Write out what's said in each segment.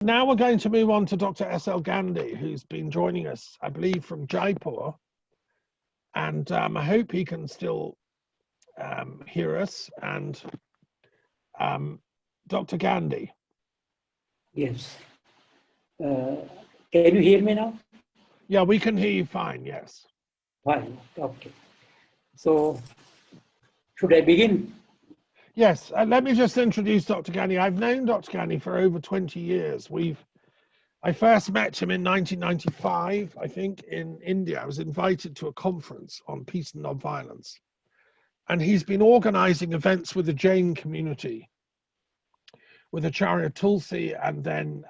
Now we're going to move on to Dr. S.L. Gandhi, who's been joining us, I believe, from Jaipur. And I hope he can still hear us. And Dr. Gandhi. Yes. Can you hear me now? Yeah, we can hear you fine, yes. Fine, okay. So, should I begin? Yes, let me just introduce Dr. Gandhi. I've known Dr. Gandhi for over 20 years. I first met him in 1995, I think, in India. I was invited to a conference on peace and nonviolence. And he's been organizing events with the Jain community, with Acharya Tulsi and then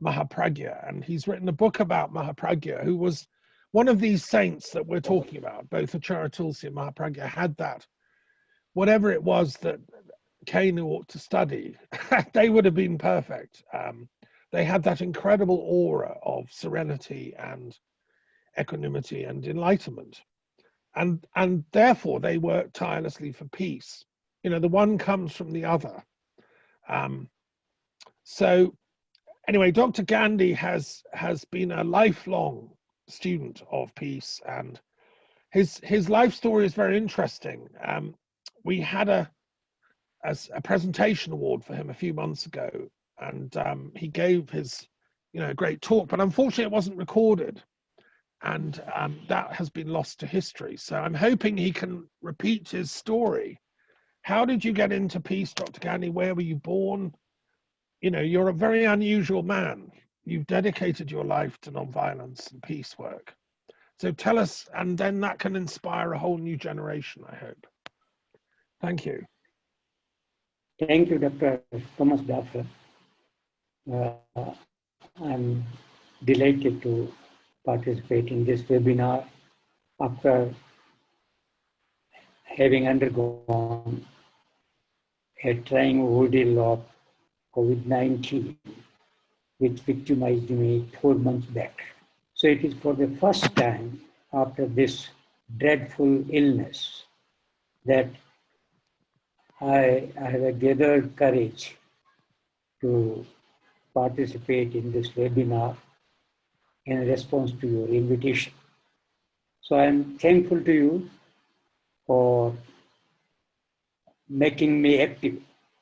Mahapragya. And he's written a book about Mahapragya, who was one of these saints that we're talking about. Both Acharya Tulsi and Mahapragya had that, whatever it was that Kanu ought to study, they would have been perfect. They had that incredible aura of serenity and equanimity and enlightenment. And therefore they worked tirelessly for peace. You know, the one comes from the other. So anyway, Dr. Gandhi has been a lifelong student of peace, and his life story is very interesting. We had a presentation award for him a few months ago, and he gave his great talk, but unfortunately it wasn't recorded, and that has been lost to history. So I'm hoping he can repeat his story. How did you get into peace, Dr. Gandhi? Where were you born? You know, you're a very unusual man. You've dedicated your life to nonviolence and peace work. So tell us, and then that can inspire a whole new generation, I hope. Thank you. Thank you, Dr. Thomas Daffern. I'm delighted to participate in this webinar after having undergone a trying ordeal of COVID-19, which victimized me 4 months back. So it is for the first time after this dreadful illness that I have gathered courage to participate in this webinar in response to your invitation. So I'm thankful to you for making me active,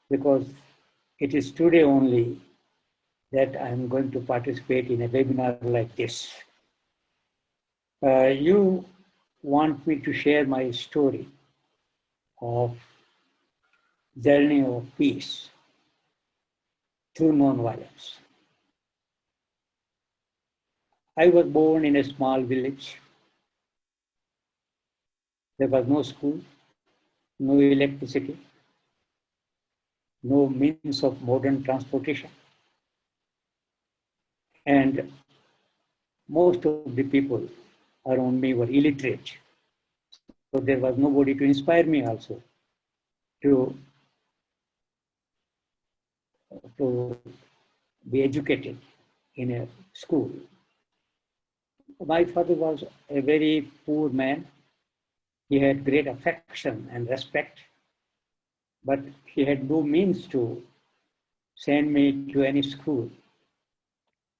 because it is today only that I'm going to participate in a webinar like this. You want me to share my story of journey of peace through nonviolence. I was born in a small village. There was no school, no electricity, no means of modern transportation. And most of the people around me were illiterate. So there was nobody to inspire me also to be educated in a school. My father was a very poor man. He had great affection and respect, but he had no means to send me to any school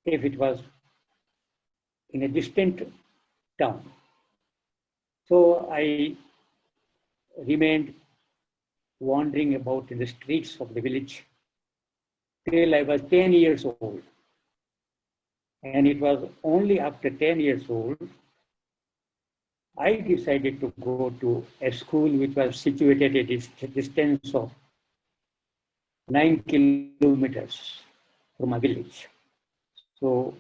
if it was in a distant town. So I remained wandering about in the streets of the village till I was 10 years old. And it was only after 10 years old, I decided to go to a school which was situated at a distance of 9 kilometers from my village. So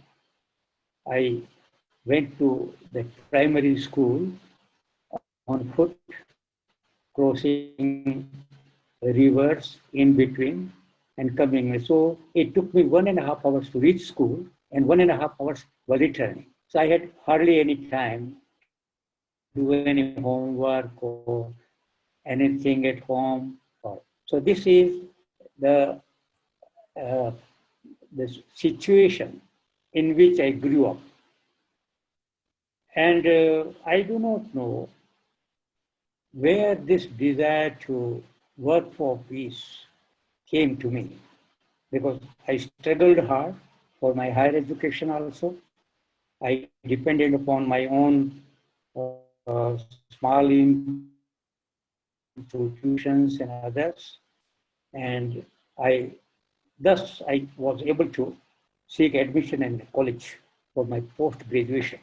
I went to the primary school on foot, crossing rivers in between and coming. So it took me 1.5 hours to reach school and 1.5 hours for returning. So I had hardly any time to do any homework or anything at home. So this is the situation in which I grew up. And I do not know where this desire to work for peace came to me. because I struggled hard for my higher education also. I depended upon my own small income through tuitions and others. And thus I was able to seek admission in college for my post-graduation.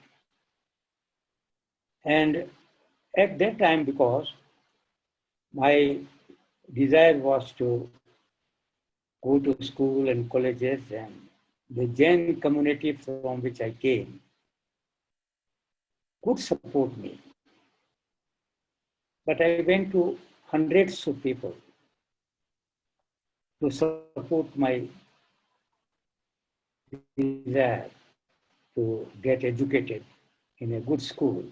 And at that time, because my desire was to go to school and colleges, and the Jain community from which I came could support me. But I went to hundreds of people to support my desire to get educated in a good school.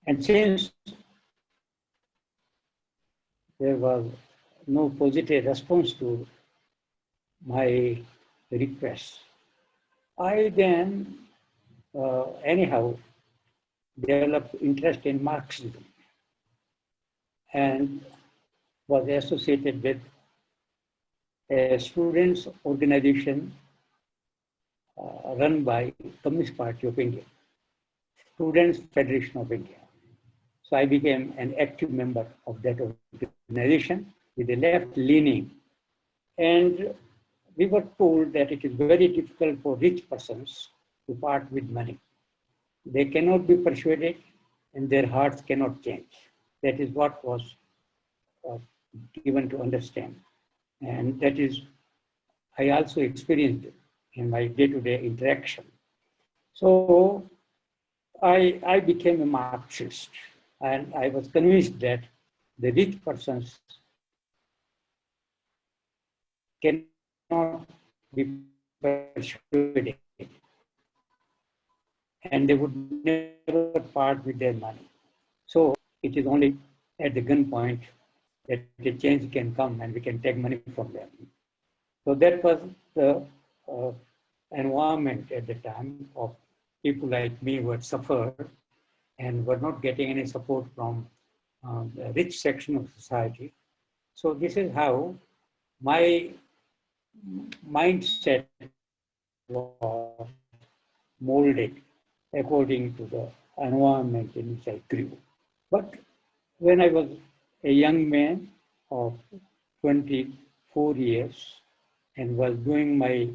And since there was no positive response to my request, I then anyhow developed interest in Marxism and was associated with a students' organization run by Communist Party of India, Students' Federation of India. So I became an active member of that organization with a left leaning. And we were told that it is very difficult for rich persons to part with money. They cannot be persuaded and their hearts cannot change. That is what was given to understand. And that is, I also experienced it in my day-to-day interaction. So I became a Marxist, and I was convinced that the rich persons cannot be persuaded, and they would never part with their money. So it is only at the gunpoint that the change can come and we can take money from them. So that was the environment at the time of people like me who had suffered and were not getting any support from the rich section of society. So this is how my mindset was molded according to the environment in which I grew. But when I was a young man of 24 years and was doing my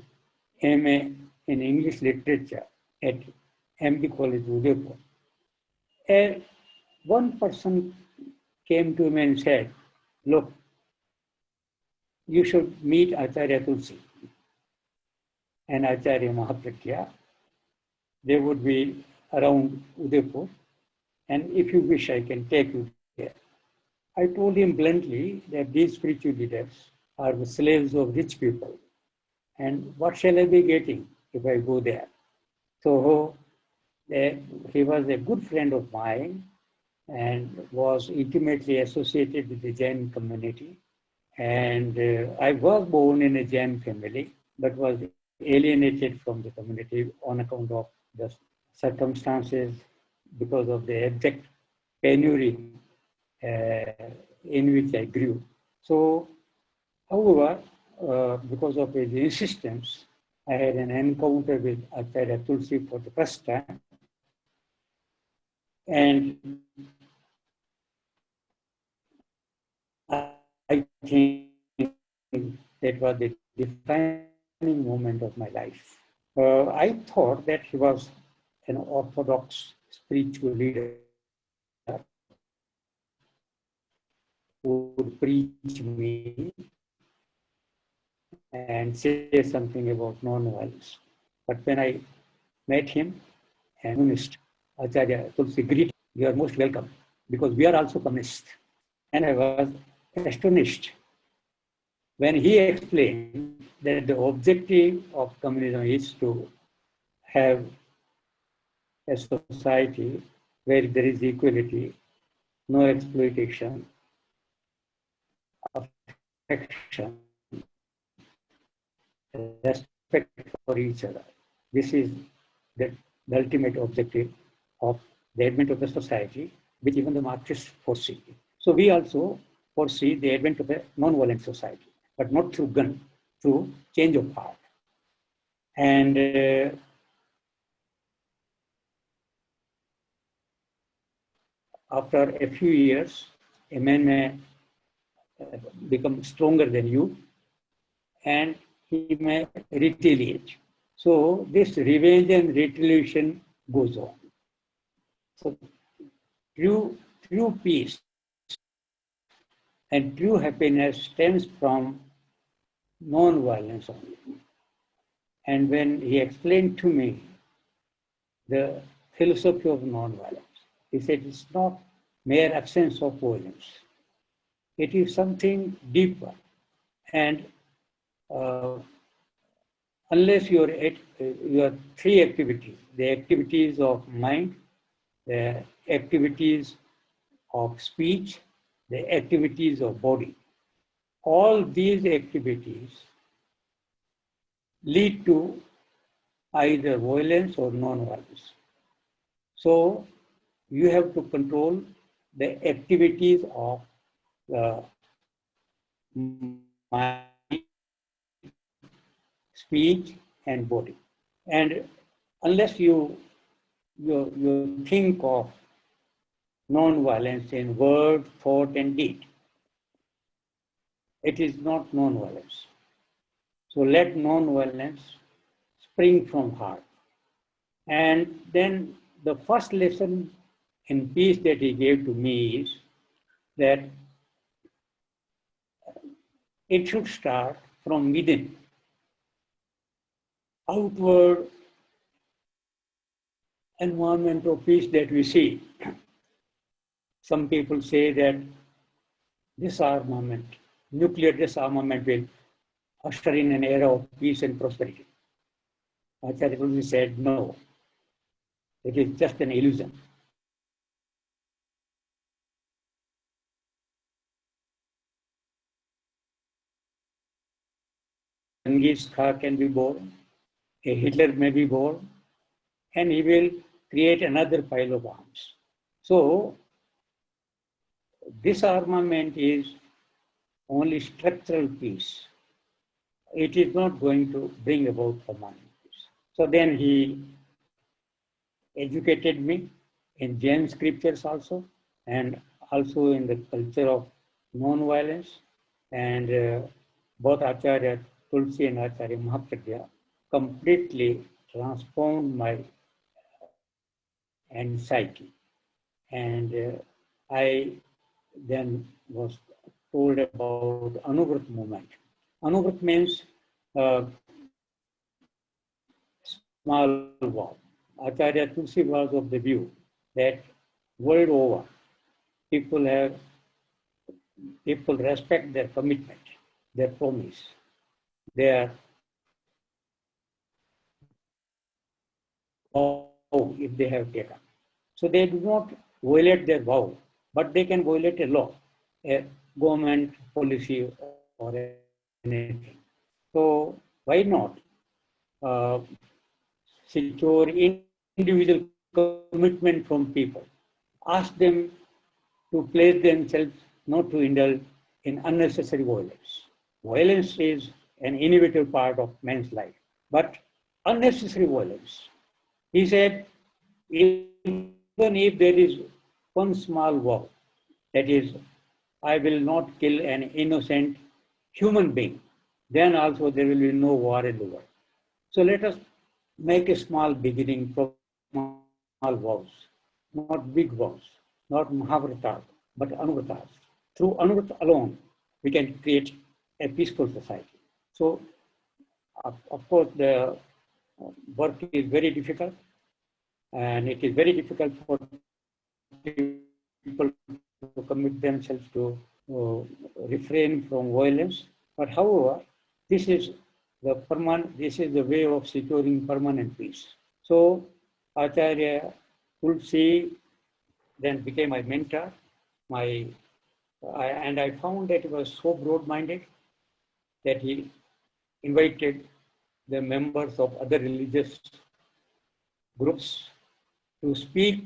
MA in English literature at MD College, Udaipur, and one person came to me and said, look, you should meet Acharya Tulsi and Acharya Mahapragya. They would be around Udaipur, and if you wish, I can take you there. I told him bluntly that these spiritual leaders are the slaves of rich people, and what shall I be getting if I go there? So he was a good friend of mine and was intimately associated with the Jain community. And I was born in a Jain family, but was alienated from the community on account of the circumstances, because of the abject penury in which I grew. So, however, because of his insistence, I had an encounter with Acharya Tulsi for the first time. And I think that was the defining moment of my life. I thought that he was an orthodox spiritual leader who would preach me and say something about non-violence. But when I met him, and communist Acharya Tulsi greeted, you are most welcome, because we are also communists. And I was astonished when he explained that the objective of communism is to have a society where there is equality, no exploitation, affection, respect for each other. This is the ultimate objective of the advent of the society, which even the Marxists foresee. So we also foresee the advent of a non-violent society, but not through gun, through change of heart. And after a few years, a man may become stronger than you, and he may retaliate. So this revenge and retaliation goes on. So true peace and true happiness stems from non-violence only. And when he explained to me the philosophy of non-violence, he said it's not mere absence of violence. It is something deeper. And unless your three activities, the activities of mind, the activities of speech, the activities of body, all these activities lead to either violence or non-violence. So you have to control the activities of the mind, speech, and body. And unless you think of non-violence in word, thought, and deed, it is not non-violence. So let non-violence spring from heart. And then the first lesson in peace that he gave to me is that it should start from within. Outward environment of peace that we see. Some people say that disarmament, nuclear disarmament will usher in an era of peace and prosperity. Acharya Tulsi said, no, it is just an illusion. Genghis Khan can be born, a Hitler may be born, and he will create another pile of arms. So, disarmament is only structural peace. It is not going to bring about permanent peace. So then he educated me in Jain scriptures also, and also in the culture of non-violence. And both Acharya Tulsi and Acharya Mahapragya completely transformed my psyche. And I then was told about Anuvrat movement. Anuvrat means small vow. Acharya Tulsi was of the view that world over, people respect their commitment, their promise, their vow if they have taken. So they do not violate their vow, but they can violate a law, a government policy or anything. So why not secure individual commitment from people? Ask them to place themselves not to indulge in unnecessary violence. Violence is an inevitable part of man's life, but unnecessary violence. He said, even if there is one small vow, that is, I will not kill an innocent human being, then also there will be no war in the world. So let us make a small beginning from small vows, not big vows, not Mahavratas, but Anuvratas. Through Anuvrata alone, we can create a peaceful society. So, of course, the work is very difficult, and it is very difficult for people to commit themselves to refrain from violence. But however, this is the way of securing permanent peace. So Acharya Tulsi then became my mentor. And I found that he was so broad-minded that he invited the members of other religious groups to speak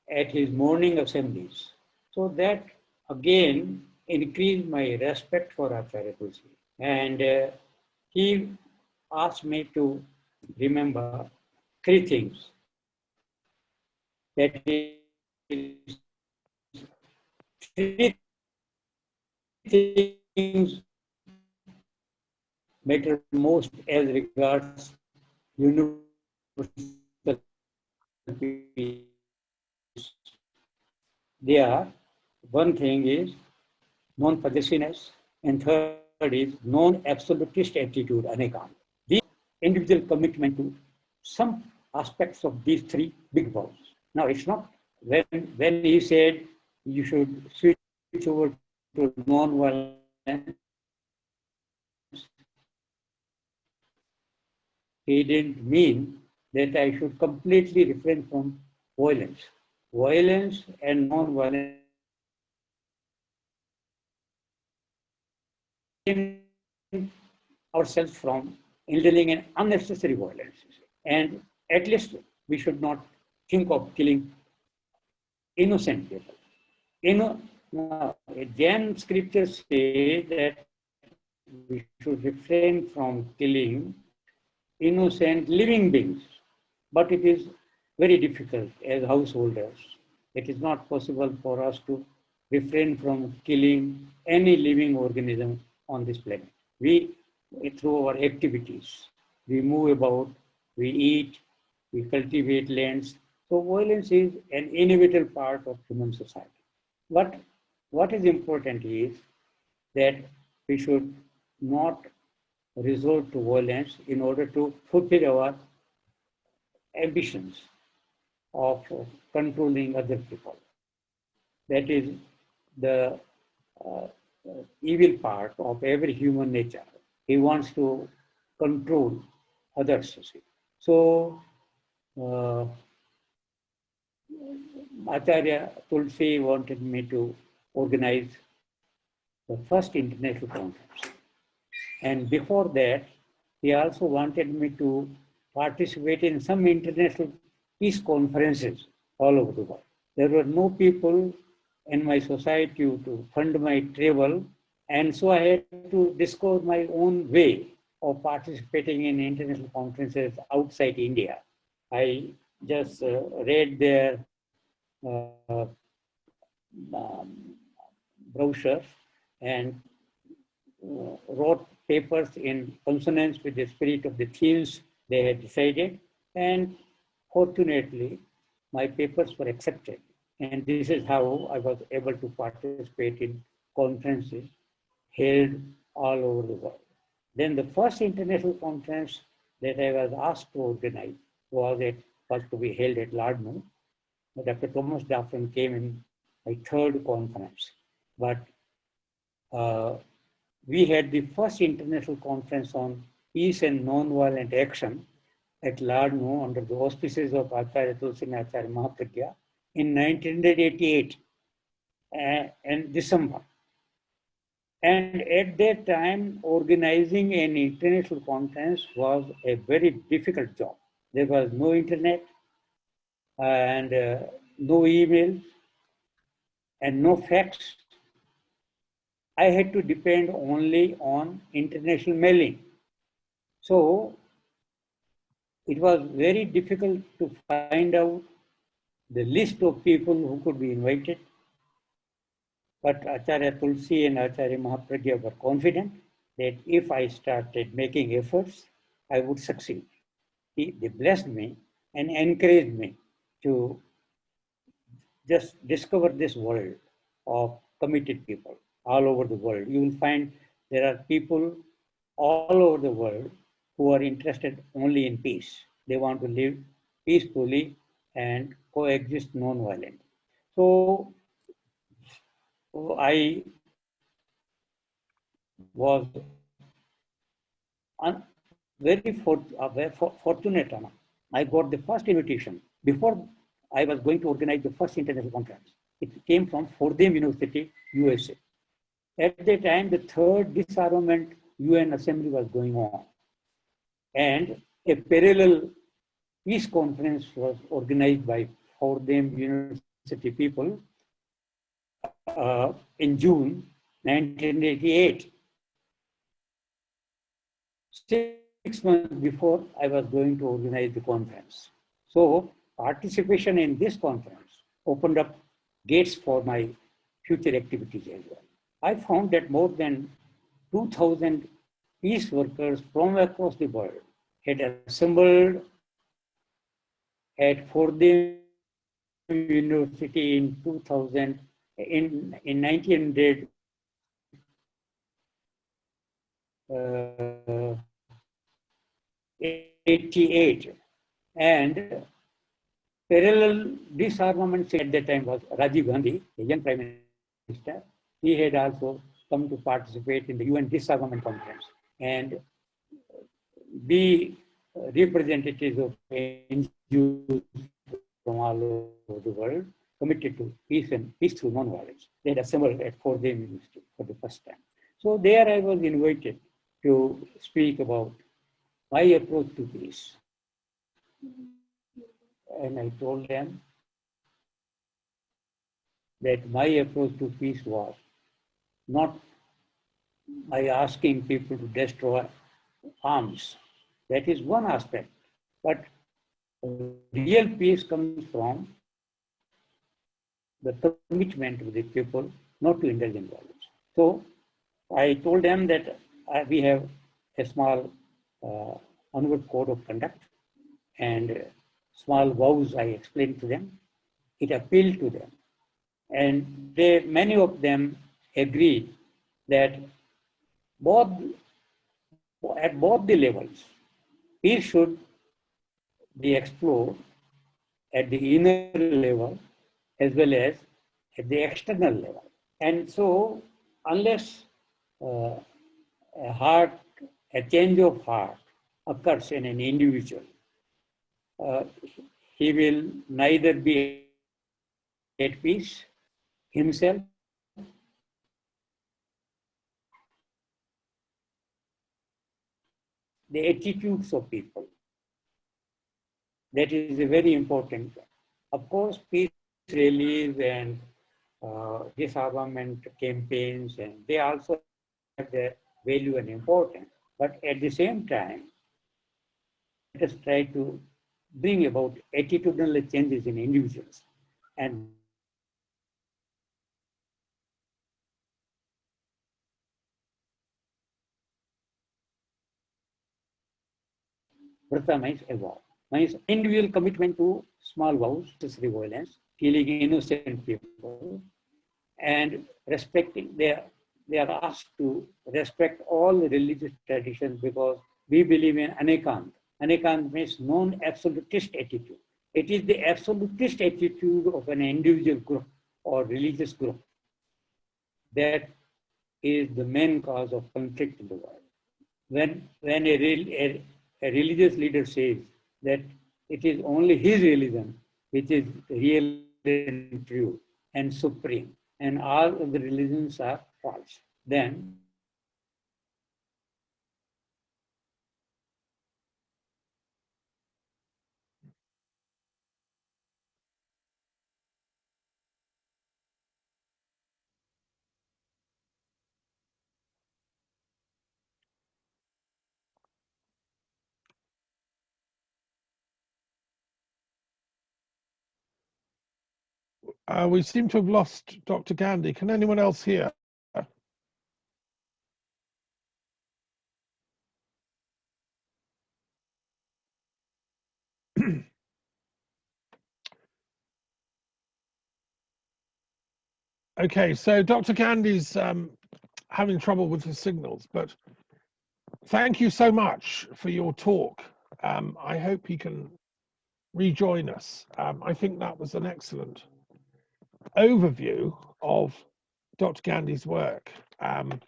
at his morning assemblies. So that again increased my respect for Acharya Tulsi. And he asked me to remember three things. That is, three things matter most as regards universal peace. They are, one thing is non-possessiveness, and third is non-absolutist attitude, anekam. These individual commitment to some aspects of these three big vows. Now, it's not when he said you should switch over to non-violence, he didn't mean that I should completely refrain from violence. Violence and non-violence ourselves from indulging in unnecessary violence. And at least we should not think of killing innocent people. Jain scriptures say that we should refrain from killing innocent living beings. But it is very difficult as householders. It is not possible for us to refrain from killing any living organism on this planet. We, through our activities, we move about, we eat, we cultivate lands. So violence is an inevitable part of human society. What is important is that we should not resort to violence in order to fulfill our ambitions of controlling other people. That is the evil part of every human nature. He wants to control others. So, Acharya Tulsi wanted me to organize the first international conference. And before that, he also wanted me to participate in some international peace conferences all over the world. There were no people in my society to fund my travel, and so I had to discover my own way of participating in international conferences outside India. I just read their brochures and wrote papers in consonance with the spirit of the themes they had decided, and fortunately, my papers were accepted. And this is how I was able to participate in conferences held all over the world. Then the first international conference that I was asked to organize was to be held at Ladmo. Dr. Thomas Daffern came in my third conference. But we had the first international conference on peace and non-violent action at Ladmo under the auspices of Acharya Tulsi and Acharya Mahapragya in 1988 in December. And at that time, organizing an international conference was a very difficult job. There was no internet and no email and no fax. I had to depend only on international mailing. So it was very difficult to find out the list of people who could be invited. But Acharya Tulsi and Acharya Mahapragya were confident that if I started making efforts, I would succeed. They blessed me and encouraged me to just discover this world of committed people all over the world. You will find there are people all over the world who are interested only in peace. They want to live peacefully and coexist non-violently. So I was very fortunate. I got the first invitation before I was going to organize the first international conference. It came from Fordham University, USA. At the time, the third disarmament UN assembly was going on. And a parallel peace conference was organized by Fordham University people in June 1988. 6 months before I was going to organize the conference. So participation in this conference opened up gates for my future activities as well. I found that more than 2,000 peace workers from across the world had assembled at Fordham University in 2000, in 1988, and parallel disarmament at that time was Rajiv Gandhi, the young Prime Minister. He had also come to participate in the UN disarmament conference and be representatives of NGOs from all over the world committed to peace and peace through nonviolence. They had assembled at Fordham University for the first time. So there I was invited to speak about my approach to peace. And I told them that my approach to peace was not by asking people to destroy arms. That is one aspect. But real peace comes from the commitment of the people not to indulge in violence. So I told them that we have a small onward code of conduct and small vows I explained to them. It appealed to them. And many of them agreed that at both the levels, peace should be explored at the inner level as well as at the external level. And so, unless a change of heart occurs in an individual, he will neither be at peace himself the attitudes of people. That is a very important. Of course, peace rallies and disarmament campaigns, and they also have their value and importance. But at the same time, let us try to bring about attitudinal changes in individuals. And Vrata means a vow. Means individual commitment to small vows, necessary violence, killing innocent people, and respecting. They are asked to respect all religious traditions because we believe in anekant. Anekant means non-absolutist attitude. It is the absolutist attitude of an individual group or religious group that is the main cause of conflict in the world. When a religious leader says that it is only his religion which is real and true and supreme, and all of the religions are false, then We seem to have lost Dr. Gandhi. Can anyone else hear? Okay, so Dr. Gandhi's having trouble with his signals, but thank you so much for your talk. I hope he can rejoin us. I think that was an excellent overview of Dr. Gandhi's work and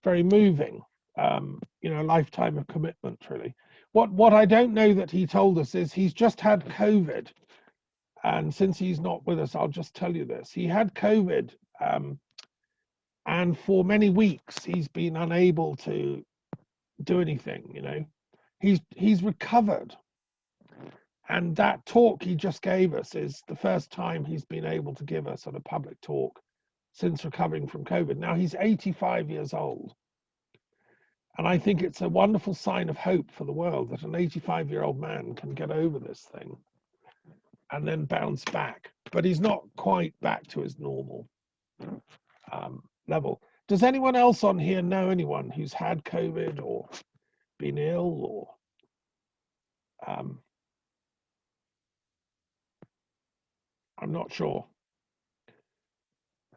very moving. You know, a lifetime of commitment, really. What I don't know that he told us is he's just had COVID. And since he's not with us, I'll just tell you this. He had COVID, and for many weeks, he's been unable to do anything, you know. He's recovered. And that talk he just gave us is the first time he's been able to give us at a public talk since recovering from COVID. Now, he's 85 years old. And I think it's a wonderful sign of hope for the world that an 85-year-old man can get over this thing and then bounce back. But he's not quite back to his normal level. Does anyone else on here know anyone who's had COVID or been ill or I'm not sure.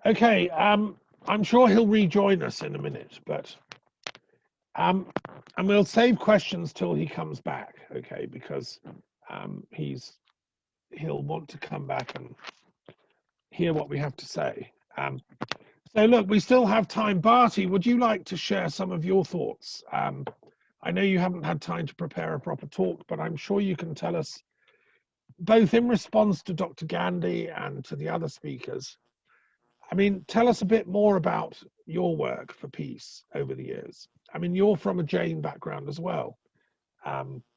Okay, I'm sure he'll rejoin us in a minute, but and we'll save questions till he comes back, okay? Because he'll want to come back and hear what we have to say. So look, we still have time. Bharti, would you like to share some of your thoughts? I know you haven't had time to prepare a proper talk, but I'm sure you can tell us, both in response to Dr. Gandhi and to the other speakers. I mean, tell us a bit more about your work for peace over the years. I mean, you're from a Jain background as well.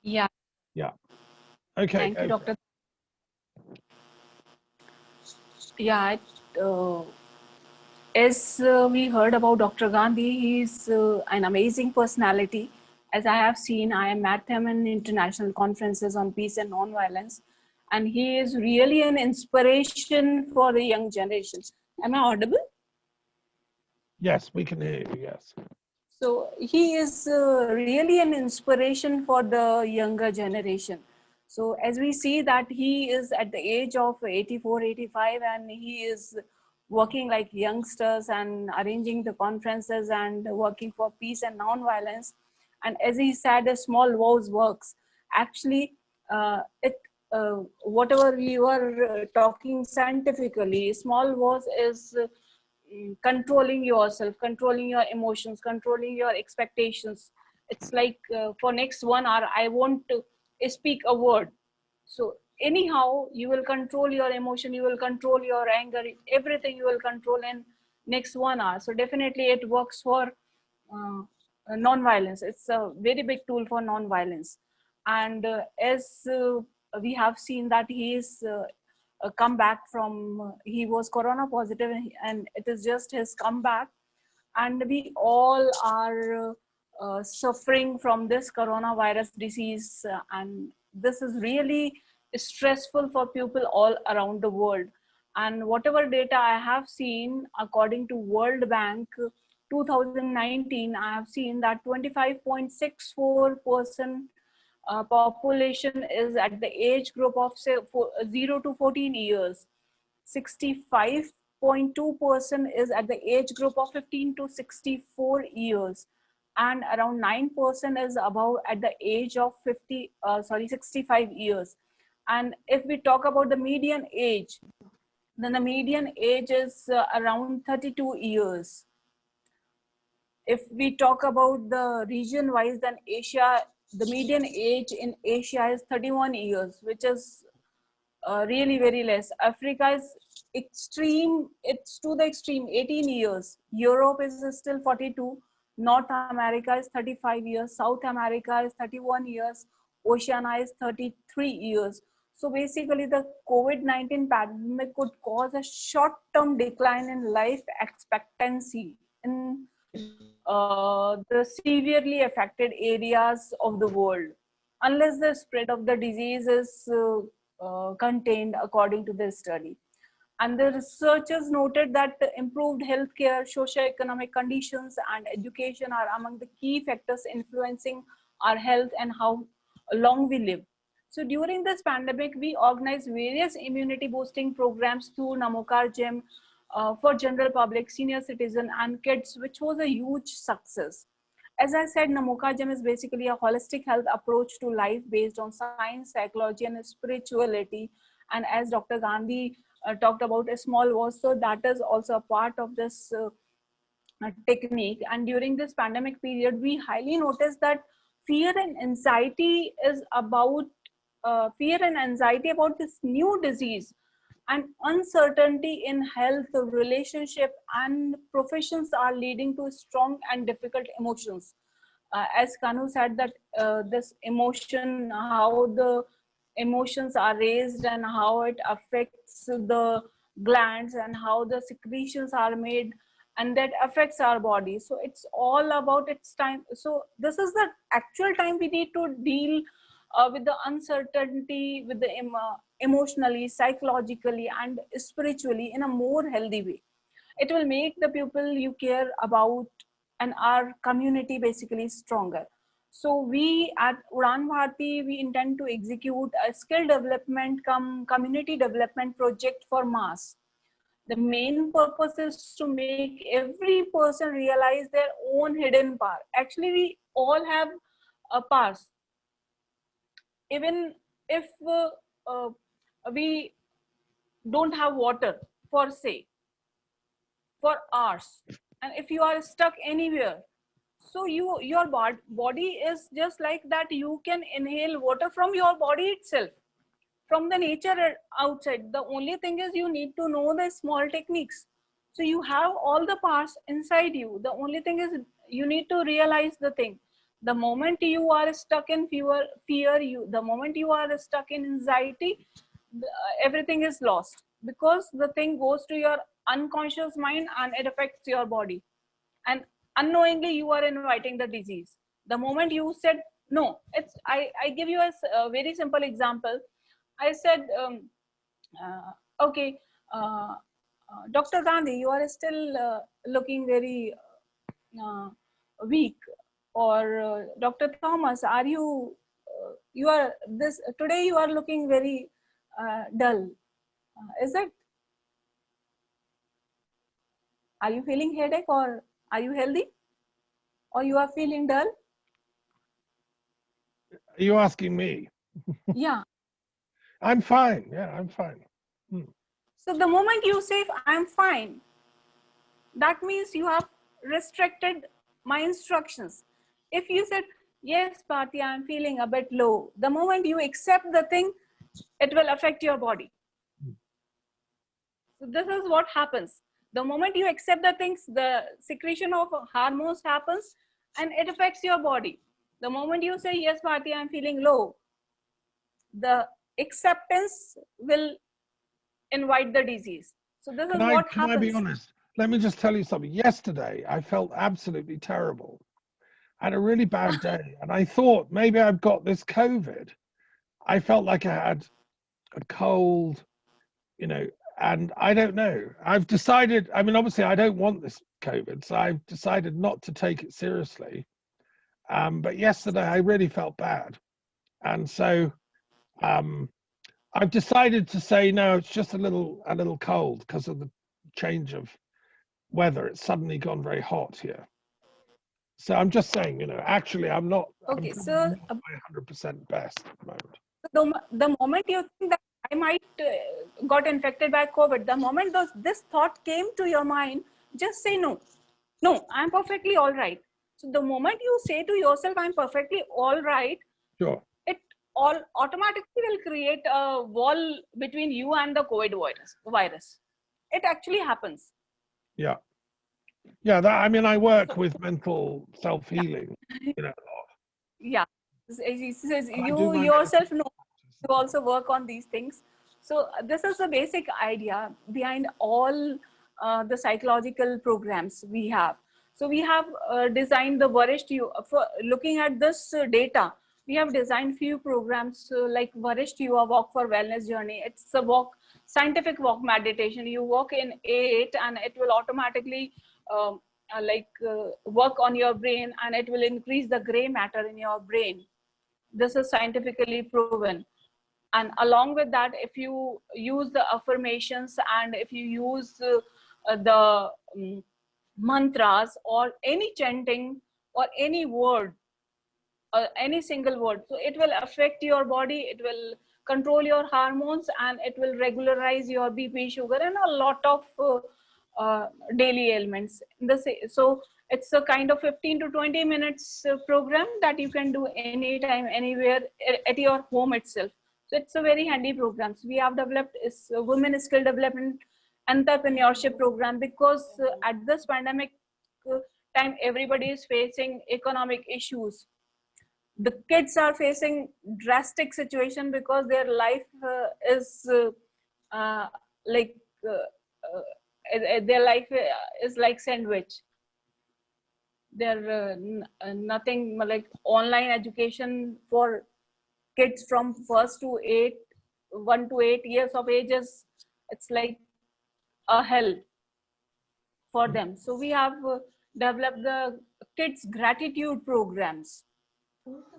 Yeah. Yeah. Okay. Thank you, Dr. Yeah, as we heard about Dr. Gandhi, he's an amazing personality. As I have seen, I met him in international conferences on peace and nonviolence, and he is really an inspiration for the young generations. Am I audible? Yes, we can hear you, yes. So he is really an inspiration for the younger generation. So as we see that he is at the age of 84, 85, and he is working like youngsters and arranging the conferences and working for peace and non-violence. And as he said, a small vows works. Actually, whatever we were talking scientifically, small vows is controlling yourself, controlling your emotions, controlling your expectations. It's like for next 1 hour, I want to speak a word. So anyhow, you will control your emotion, you will control your anger, everything you will control in next 1 hour. So definitely it works for non-violence. It's a very big tool for non-violence. And as we have seen that he is come back from, he was corona positive, and it is just his comeback. And we all are suffering from this coronavirus disease, and this is really stressful for people all around the world. And whatever data I have seen, according to World Bank 2019, I have seen that 25.64% population is at the age group of say 0 to 14 years. 65.2% is at the age group of 15 to 64 years, and around 9% is above at the age of 65 years. And if we talk about the median age, then the median age is around 32 years. If we talk about the region wise, then Asia, the median age in Asia is 31 years, which is really very less. Africa is extreme, it's to the extreme, 18 years. Europe is still 42. North America is 35 years. South America is 31 years. Oceania is 33 years. So basically the COVID-19 pandemic could cause a short-term decline in life expectancy in the severely affected areas of the world, unless the spread of the disease is contained, according to this study. And the researchers noted that improved healthcare, socio-economic conditions, and education are among the key factors influencing our health and how long we live. So during this pandemic, we organized various immunity boosting programs through Namokar Gym for general public, senior citizen, and kids, which was a huge success. As I said, Namoka Gym is basically a holistic health approach to life based on science, psychology, and spirituality. And as Dr. Gandhi talked about a small voice, so that is also a part of this technique. And during this pandemic period, we highly noticed that fear and anxiety is about fear and anxiety about this new disease, and uncertainty in health, relationship, and professions are leading to strong and difficult emotions. As Kanu said, that this emotion, how the emotions are raised and how it affects the glands and how the secretions are made, and that affects our body. So it's all about its time. So this is the actual time we need to deal with the uncertainty, with the emotionally, psychologically, and spiritually in a more healthy way. It will make the people you care about and our community basically stronger. So we at Udan Bharti, we intend to execute a skill development community development project for mass. The main purpose is to make every person realize their own hidden power. Actually, we all have a powers. Even if uh, we don't have water for say, for hours, and if you are stuck anywhere, so your body is just like that. You can inhale water from your body itself, from the nature outside. The only thing is you need to know the small techniques. So you have all the parts inside you. The only thing is you need to realize the thing. The moment you are stuck in the moment you are stuck in anxiety, everything is lost, because the thing goes to your unconscious mind and it affects your body, and unknowingly you are inviting the disease. The moment you said no, I give you a very simple example. I said, okay, Dr. Gandhi, you are still looking very weak. Or Dr. Thomas, are you, you are this, today you are looking very dull. Is it? Are you feeling headache, or are you healthy? Or you are feeling dull? Are you asking me? Yeah. I'm fine. Yeah, I'm fine. So the moment you say I'm fine, that means you have restricted my instructions. If you said, yes, Bharti, I'm feeling a bit low, the moment you accept the thing, it will affect your body. So this is what happens. The moment you accept the things, the secretion of hormones happens and it affects your body. The moment you say, yes, Bharti, I'm feeling low, the acceptance will invite the disease. So this is what Can I be happens. honest? Let me just tell you something. Yesterday, I felt absolutely terrible. I had a really bad day, and I thought maybe I've got this COVID. I felt like I had a cold, you know, and I don't know. I've decided, I mean, obviously, I don't want this COVID, so I've decided not to take it seriously. But yesterday, I really felt bad. And so I've decided to say, no, it's just a little cold because of the change of weather. It's suddenly gone very hot here. So I'm just saying, you know, actually, I'm not. Okay, I'm so not my 100% best at the moment. the moment you think that I might got infected by COVID, the moment this thought came to your mind, just say no. No, I'm perfectly all right. So the moment you say to yourself, I'm perfectly all right, Sure. it all automatically will create a wall between you and the COVID virus. It actually happens. Yeah. Yeah. That, I mean, I work with mental self-healing, you know. Yeah, I do you my yourself know you also work on these things. So this is the basic idea behind all the psychological programs we have. So we have designed the Varisht for looking at this data. We have designed few programs like Varisht Yuva Walk for Wellness Journey. It's a walk, scientific walk meditation. You walk in 8 and it will automatically work on your brain, and it will increase the gray matter in your brain. This is scientifically proven. And along with that, if you use the affirmations and if you use the mantras or any chanting or any word, any single word, so it will affect your body, it will control your hormones, and it will regularize your BP, sugar, and a lot of daily ailments. So it's a kind of 15 to 20 minutes program that you can do anytime, anywhere, at your home itself. So it's a very handy program. So we have developed is women skill development entrepreneurship program, because at this pandemic time, everybody is facing economic issues. The kids are facing drastic situation because their life is like uh, their life is like sandwich. They're nothing like online education for kids from 1 to 8 years of age is, it's like a hell for them. So we have developed the kids gratitude programs.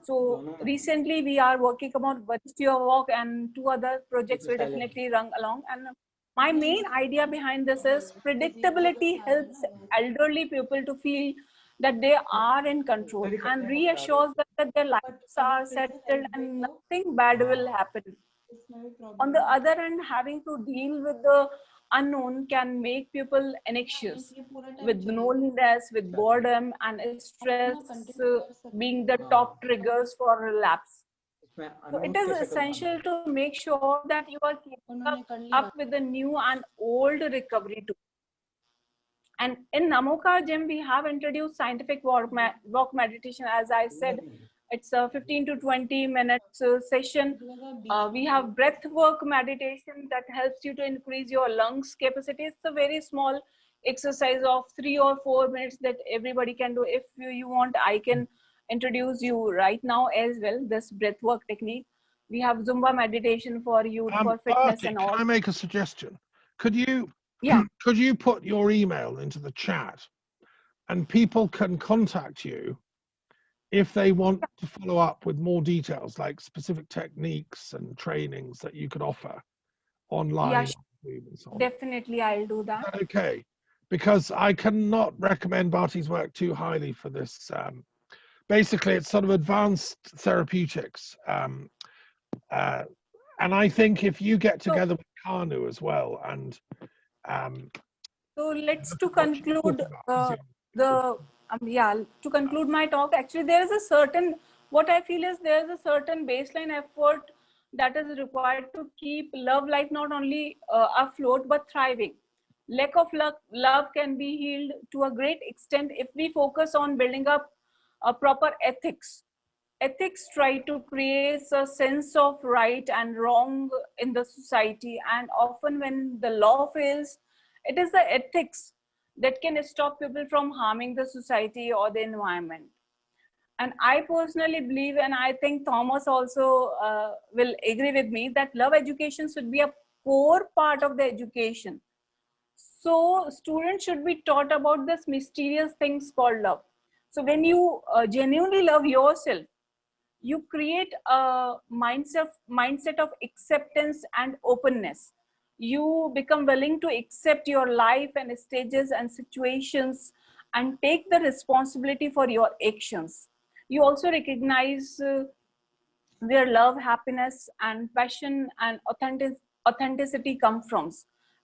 So recently we are working about Your Walk, and 2 other projects will definitely run along. And my main idea behind this is predictability helps elderly people to feel that they are in control and reassures them that their lives are settled and nothing bad will happen. On the other hand, having to deal with the unknown can make people anxious, with loneliness, with boredom, and stress being the top triggers for relapse. So it is essential to make sure that you are keeping up with the new and old recovery tools. And in Namoka Gym, we have introduced scientific walk meditation. As I said, it's a 15 to 20 minutes session. We have breath work meditation that helps you to increase your lungs capacity. It's a very small exercise of 3 or 4 minutes that everybody can do. If you want, I can introduce you right now as well, this breath work technique. We have Zumba meditation for youth, for fitness Bharti, and all. can I make a suggestion? Could you Yeah. could you put your email into the chat, and people can contact you if they want to follow up with more details, like specific techniques and trainings that you could offer online? Yeah, and so on. definitely I'll do that. Okay, because I cannot recommend Bharti's work too highly for this. Basically, it's sort of advanced therapeutics. And I think if you get together with Kanu as well, and so let's to conclude to conclude my talk. Actually, there is a certain, what I feel is there is a certain baseline effort that is required to keep love life not only afloat but thriving. Lack of love can be healed to a great extent if we focus on building up a proper ethics. Ethics try to create a sense of right and wrong in the society, and often when the law fails, it is the ethics that can stop people from harming the society or the environment. And I personally believe, and I think Thomas also will agree with me, that love education should be a core part of the education. So students should be taught about this mysterious things called love. So when you genuinely love yourself, you create a mindset of acceptance and openness. You become willing to accept your life and stages and situations and take the responsibility for your actions. You also recognize where love, happiness, and passion and authenticity come from.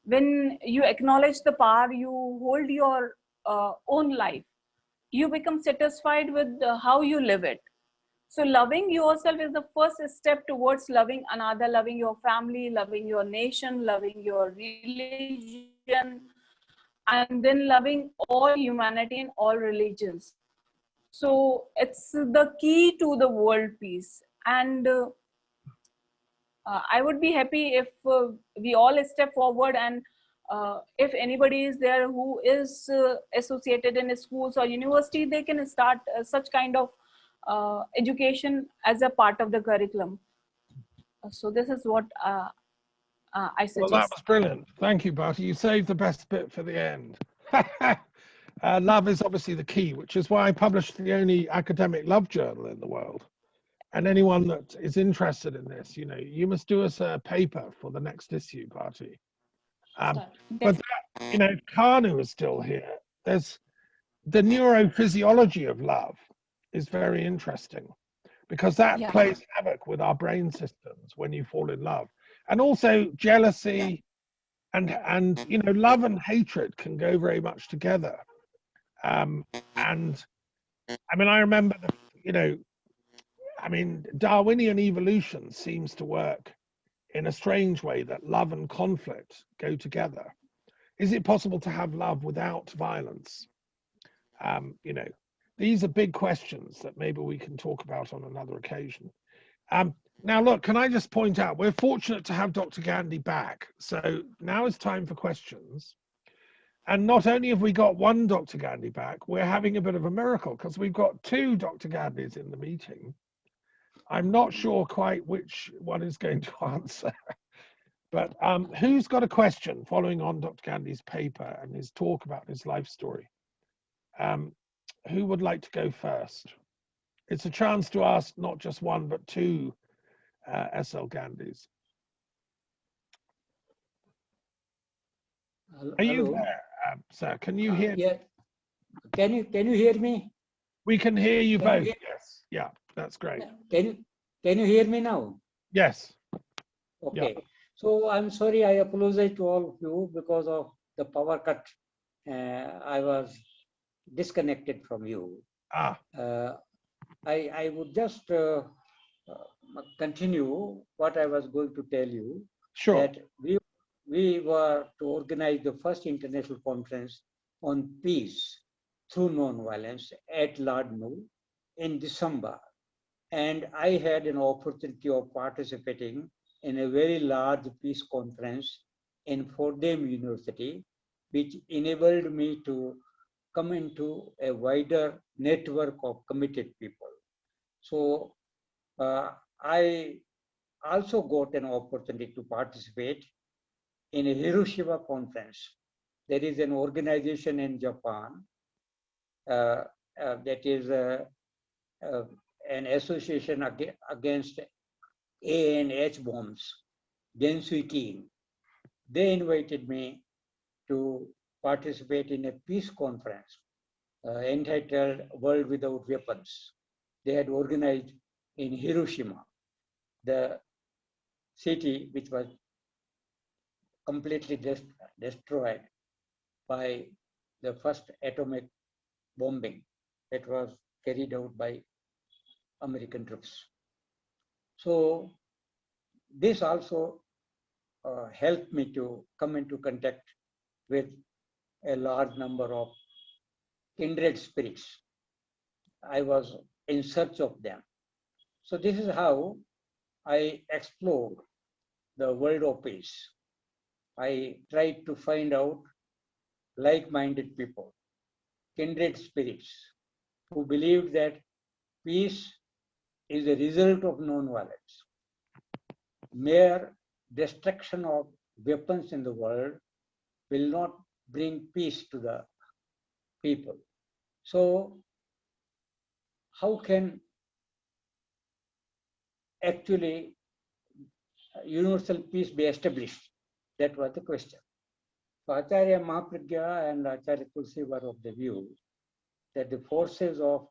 When you acknowledge the power you hold your own life, you become satisfied with how you live it. So loving yourself is the first step towards loving another, loving your family, loving your nation, loving your religion, and then loving all humanity and all religions. So it's the key to the world peace. And I would be happy if we all step forward, and if anybody is there who is associated in schools or university, they can start such kind of education as a part of the curriculum. So this is what I suggest. Well, that was brilliant. Thank you, Bharti. You saved the best bit for the end. Love is obviously the key, which is why I published the only academic love journal in the world. And anyone that is interested in this, you must do us a paper for the next issue, Bharti. But that, Kanu is still here. There's the neurophysiology of love is very interesting, because that plays havoc with our brain systems when you fall in love. And also jealousy and love and hatred can go very much together. And I mean, I remember Darwinian evolution seems to work in a strange way, that love and conflict go together. Is it possible to have love without violence? These are big questions that maybe we can talk about on another occasion. Now, look, can I just point out, we're fortunate to have Dr. Gandhi back. So now it's time for questions. And not only have we got one Dr. Gandhi back, we're having a bit of a miracle because we've got two Dr. Gandhis in the meeting. I'm not sure quite which one is going to answer. But who's got a question following on Dr. Gandhi's paper and his talk about his life story? Who would like to go first? It's a chance to ask not just one, but two S.L. Gandhis. Are you there, sir? Can you hear? Yeah. Can you hear me? We can hear you Can you both. hear- Yes. Yeah, that's great. Can you hear me now? Yes. Okay. Yeah. So I'm sorry. I apologize to all of you because of the power cut. I was disconnected from you. Ah. I would just continue what I was going to tell you. Sure. That we were to organize the first international conference on peace through non-violence at Ladnu in December. And I had an opportunity of participating in a very large peace conference in Fordham University, which enabled me to come into a wider network of committed people. So I also got an opportunity to participate in a Hiroshima conference. There is an organization in Japan that is an association against A and H bombs, Gensuikin. They invited me to participate in a peace conference entitled World Without Weapons. They had organized in Hiroshima, the city which was completely destroyed by the first atomic bombing that was carried out by American troops. So this also helped me to come into contact with a large number of kindred spirits. I was in search of them. So this is how I explored the world of peace. I tried to find out like-minded people, kindred spirits, who believed that peace is a result of non-violence. Mere destruction of weapons in the world will not bring peace to the people. So how can actually universal peace be established? That was the question. So Acharya Mahapragya and Acharya Tulsi were of the view that the forces of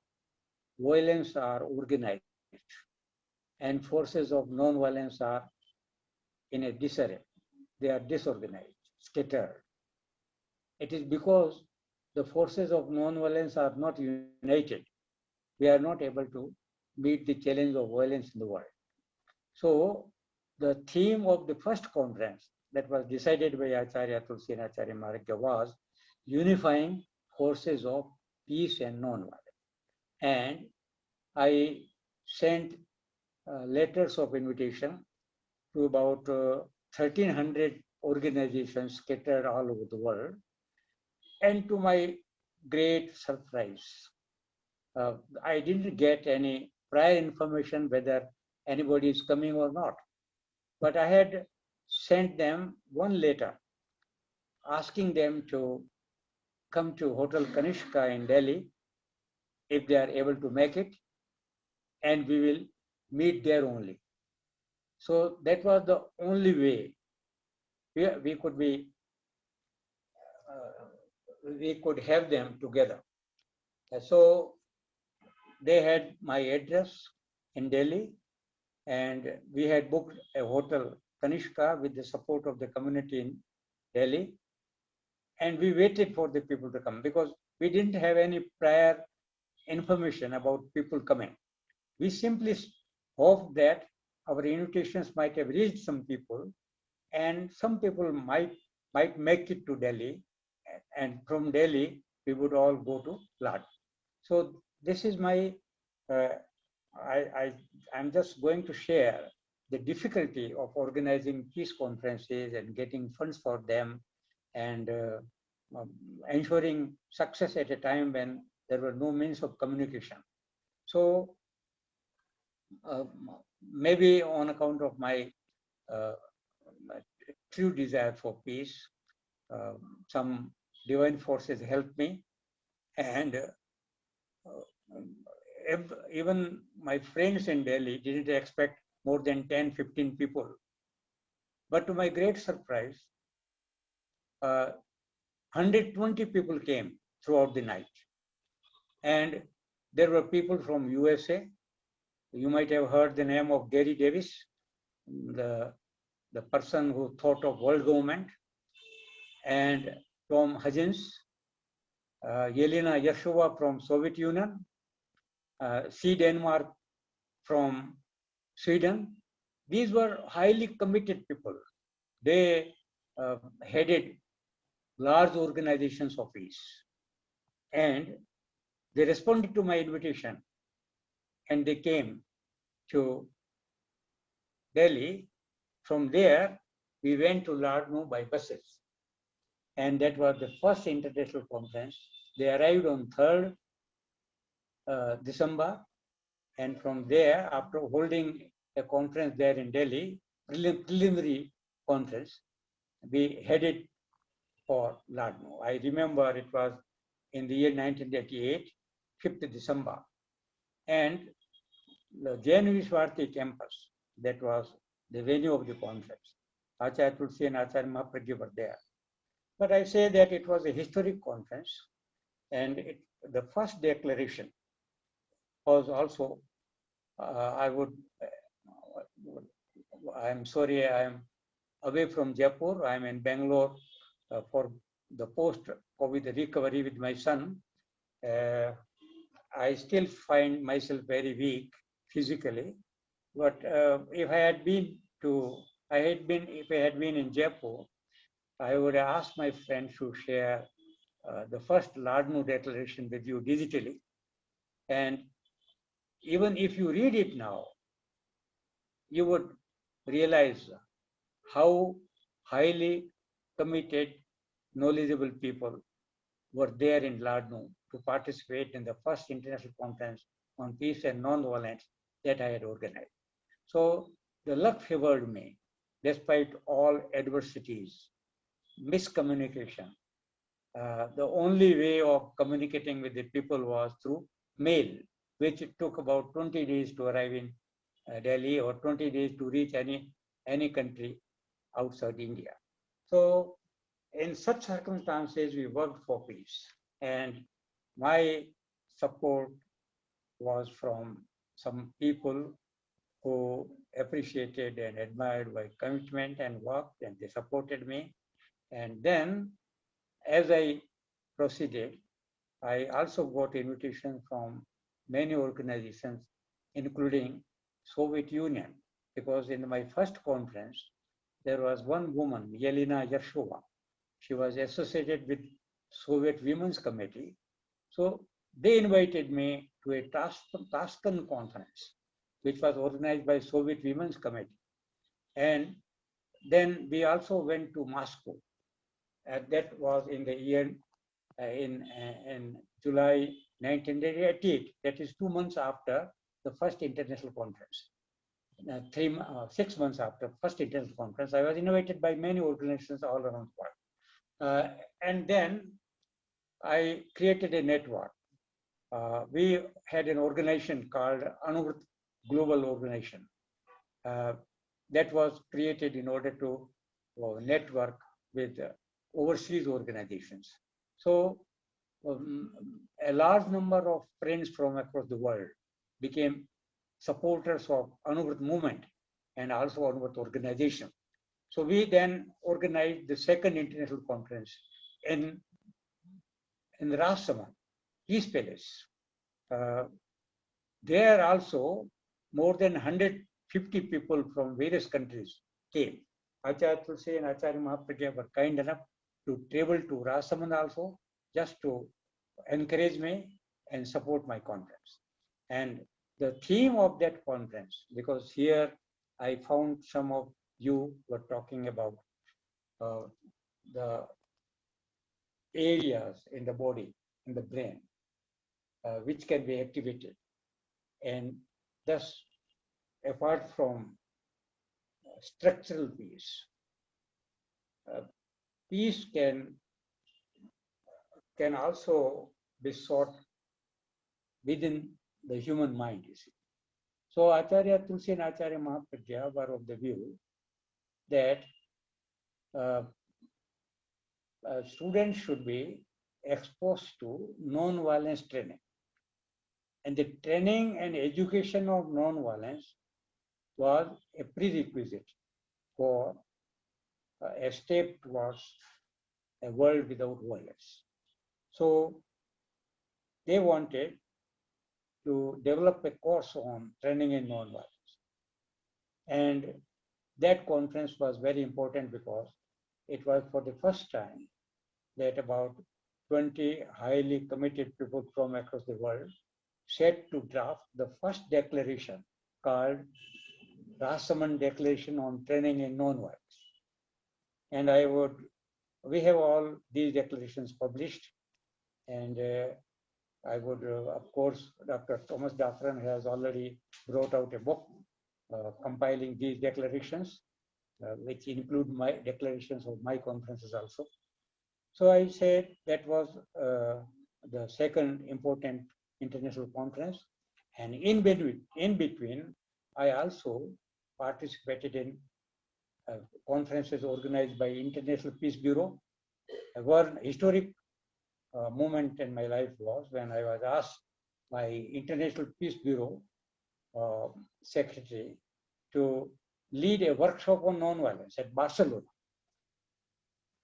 violence are organized and forces of non-violence are in a disarray. They are disorganized, scattered. It is because the forces of non-violence are not united. We are not able to meet the challenge of violence in the world. So the theme of the first conference that was decided by Acharya Tulsi and Acharya Mahapragya was unifying forces of peace and non-violence. And I sent letters of invitation to about 1,300 organizations scattered all over the world. And to my great surprise, I didn't get any prior information whether anybody is coming or not. But I had sent them one letter asking them to come to Hotel Kanishka in Delhi if they are able to make it, and we will meet there only. So that was the only way we could have them together. So they had my address in Delhi, and we had booked a hotel Kanishka with the support of the community in Delhi. And we waited for the people to come because we didn't have any prior information about people coming. We simply hoped that our invitations might have reached some people, and some people might make it to Delhi, and from Delhi we would all go to Lad. So this is my I'm just going to share the difficulty of organizing peace conferences and getting funds for them, and ensuring success at a time when there were no means of communication. So maybe on account of my true desire for peace, some divine forces helped me, and even my friends in Delhi didn't expect more than 10, 15 people. But to my great surprise, 120 people came throughout the night. And there were people from USA. You might have heard the name of Gary Davis, the person who thought of world government, and Tom Hudgens, Yelena Yashova from Soviet Union, C. Denmark from Sweden. These were highly committed people. They headed large organizations of peace. And they responded to my invitation, and they came to Delhi. From there, we went to Lucknow by buses. And that was the first international conference. They arrived on 3rd December. And from there, after holding a conference there in Delhi, preliminary conference, we headed for Lucknow. I remember it was in the year 1988, 5th December. And the Jain Bharti campus, that was the venue of the conference. Acharya Tulsi and Acharya Mahapragya were there. But I say that it was a historic conference, and the first declaration was also, I'm sorry, I am away from Jaipur. I am in Bangalore for the post-COVID recovery with my son. I still find myself very weak physically, but if I had been in Jaipur, I would ask my friends to share the first Lucknow declaration with you digitally. And even if you read it now, you would realize how highly committed, knowledgeable people were there in Lucknow to participate in the first international conference on peace and nonviolence that I had organized. So the luck favored me, despite all adversities, miscommunication. The only way of communicating with the people was through mail, which it took about 20 days to arrive in Delhi, or 20 days to reach any country outside India. So in such circumstances, we worked for peace. And my support was from some people who appreciated and admired my commitment and work, and they supported me. And then, as I proceeded, I also got invitation from many organizations, including Soviet Union, because in my first conference, there was one woman, Yelena Yashova. She was associated with Soviet Women's Committee. So they invited me to a Tashkent conference, which was organized by Soviet Women's Committee. And then we also went to Moscow. That was in the year, in July 1988. That is 2 months after the first international conference. 6 months after first international conference, I was invited by many organizations all around the world. And then I created a network. We had an organization called Anuvrit Global Organization that was created in order to network with overseas organizations. So a large number of friends from across the world became supporters of Anuvrit movement and also Anuvrit organization. So we then organized the second international conference in Rajsamand, Peace Palace. There also more than 150 people from various countries came. Acharya Tulsi and Acharya Mahapragya were kind enough to travel to Rajsamand also, just to encourage me and support my conference. And the theme of that conference, because here I found some of you were talking about the areas in the body, in the brain, which can be activated. And thus, apart from structural peace, peace can also be sought within the human mind, you see. So Acharya Tulsi and Acharya Mahapragya were of the view that students should be exposed to non-violence training. And the training and education of non-violence was a prerequisite for a step towards a world without violence. So they wanted to develop a course on training in non-violence. And that conference was very important because it was for the first time that about 20 highly committed people from across the world set to draft the first declaration called Rasaman Declaration on Training in Non-Violence. And we have all these declarations published, and I would, of course, Dr. Thomas Daffern has already brought out a book compiling these declarations, which include my declarations of my conferences also. So I said that was the second important international conference. And in between, I also participated in conferences organized by International Peace Bureau. One historic moment in my life was when I was asked by International Peace Bureau secretary to lead a workshop on non-violence at Barcelona.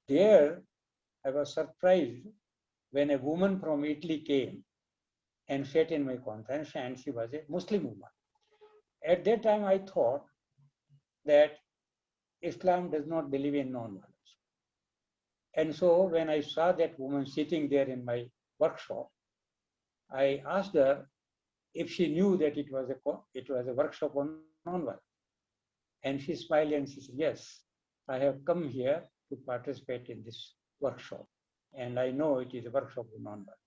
There, I was surprised when a woman from Italy came and sat in my conference, and she was a Muslim woman. At that time, I thought that Islam does not believe in non-violence. And so when I saw that woman sitting there in my workshop, I asked her if she knew that it was a workshop on non-violence. And she smiled and she said, yes, I have come here to participate in this workshop. And I know it is a workshop on non-violence.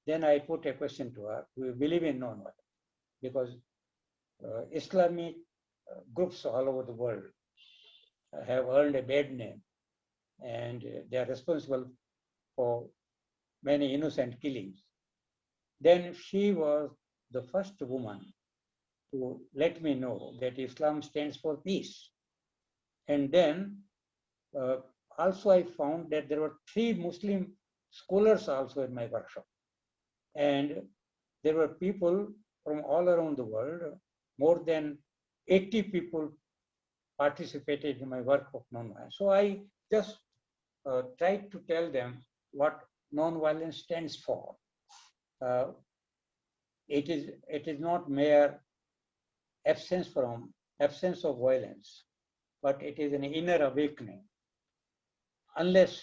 Then I put a question to her, do you believe in non-violence? Because Islamic groups all over the world have earned a bad name, and they are responsible for many innocent killings. Then she was the first woman to let me know that Islam stands for peace. And then also I found that there were 3 Muslim scholars also in my workshop. And there were people from all around the world. More than 80 people participated in my work of non-violence. So I just tried to tell them what non-violence stands for. It is not mere absence of violence, but it is an inner awakening. Unless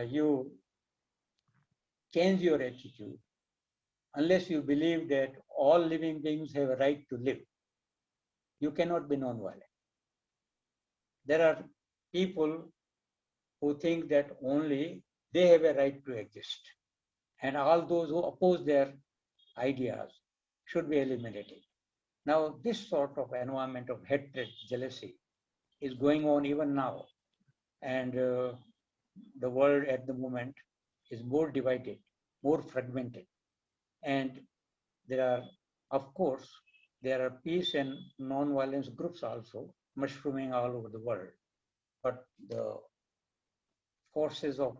you change your attitude, unless you believe that all living beings have a right to live, you cannot be non-violent. There are people who think that only they have a right to exist, and all those who oppose their ideas should be eliminated. Now, this sort of environment of hatred, jealousy is going on even now. And the world at the moment is more divided, more fragmented. And there are, of course, there are peace and non-violence groups also mushrooming all over the world. But the forces of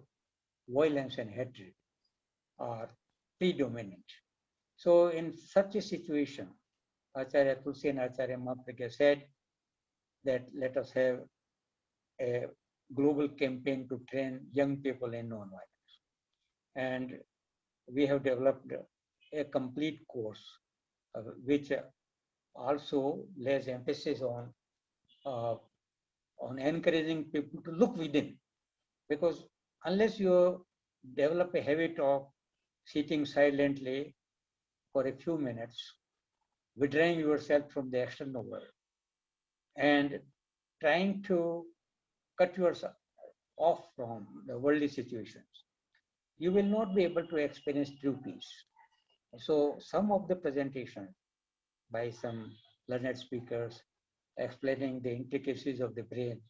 violence and hatred are predominant. So in such a situation, Acharya Tulsi and Acharya Mahapragya said that let us have a global campaign to train young people in non-violence. And we have developed a complete course which also lays emphasis on encouraging people to look within. Because unless you develop a habit of sitting silently for a few minutes, withdrawing yourself from the external world, and trying to cut yourself off from the worldly situations, you will not be able to experience true peace. So some of the presentation by some learned speakers explaining the intricacies of the brain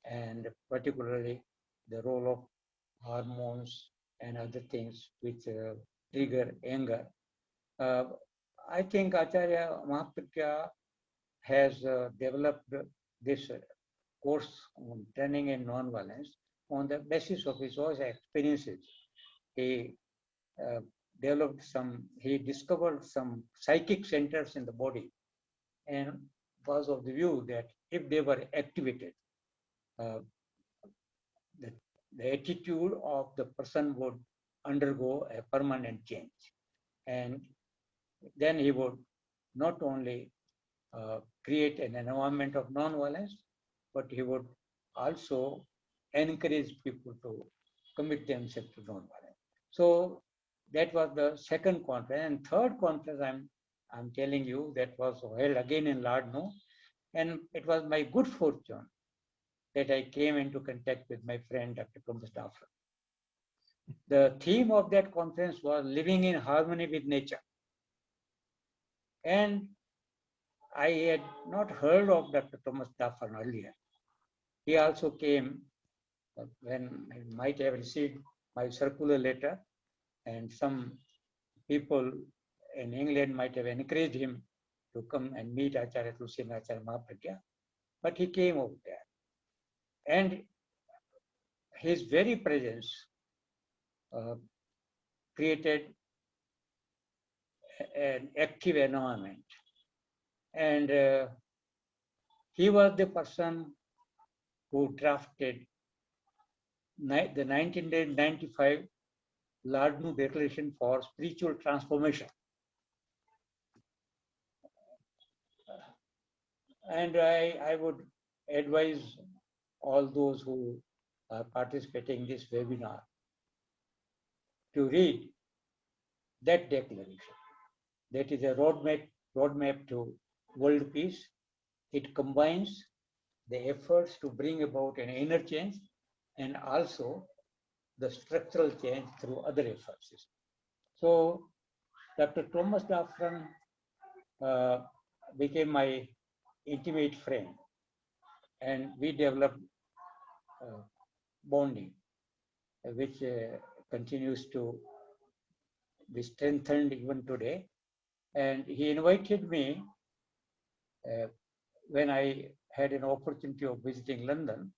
and particularly the role of hormones and other things which trigger anger. I think Acharya Mahapragya has developed this course on training in nonviolence on the basis of his own experiences. He he discovered some psychic centers in the body and was of the view that if they were activated, the attitude of the person would undergo a permanent change. And then he would not only create an environment of non-violence, but he would also encourage people to commit themselves to non-violence. So that was the second conference. And third conference, I'm telling you, that was held again in Ladno. And it was my good fortune that I came into contact with my friend, Dr. Thomas Daffern. The theme of that conference was living in harmony with nature. And I had not heard of Dr. Thomas Daffern earlier. He also came when I might have received my circular letter, and some people in England might have encouraged him to come and meet Acharya Tulsi and Acharya Mahapragya, but he came over there. And his very presence created an active environment. And he was the person who drafted the 1995 Ladnu Declaration for Spiritual Transformation. And I would advise all those who are participating in this webinar to read that declaration. That is a roadmap to world peace. It combines the efforts to bring about an inner change and also the structural change through other efforts. So Dr. Thomas Daffern became my intimate friend, and we developed bonding, which continues to be strengthened even today. And he invited me when I had an opportunity of visiting London.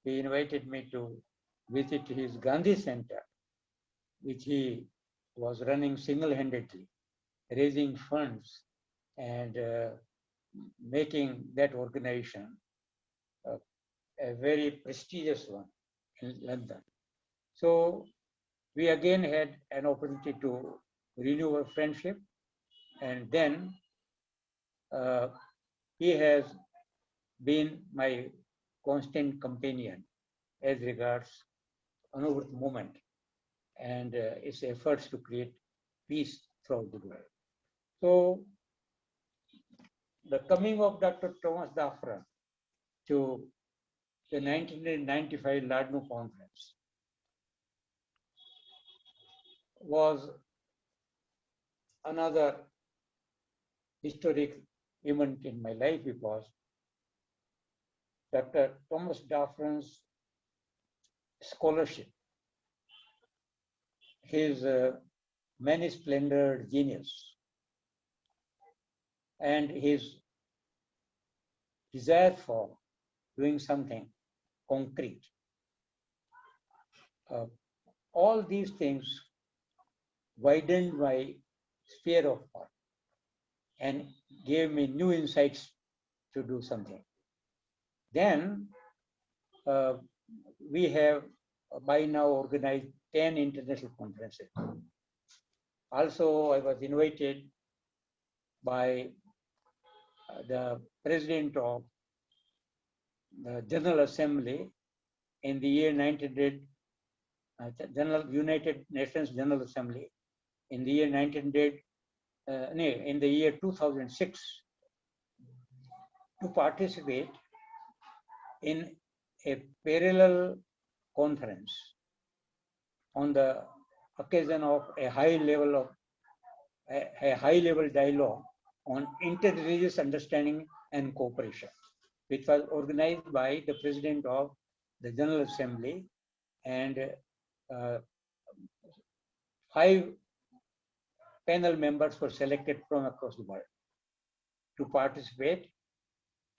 He invited me to visit his Gandhi Center, which he was running single-handedly, raising funds and making that organization a very prestigious one in London. So we again had an opportunity to renew our friendship, and then he has been my constant companion as regards Anuvrat movement and its efforts to create peace throughout the world. So the coming of Dr. Thomas Daffern to the 1995 Ladnu conference was another historic event in my life, because Dr. Thomas Daffern's scholarship, his many splendored genius, and his desire for doing something concrete, all these things widened my sphere of thought and gave me new insights to do something. Then we have by now organized 10 international conferences. Also, I was invited by the President of the General Assembly in the year 1900, United Nations General Assembly in the year 1900, in the year 2006, to participate in a parallel conference on the occasion of a high level dialogue on inter-religious understanding and cooperation, which was organized by the President of the General Assembly, and 5 panel members were selected from across the world to participate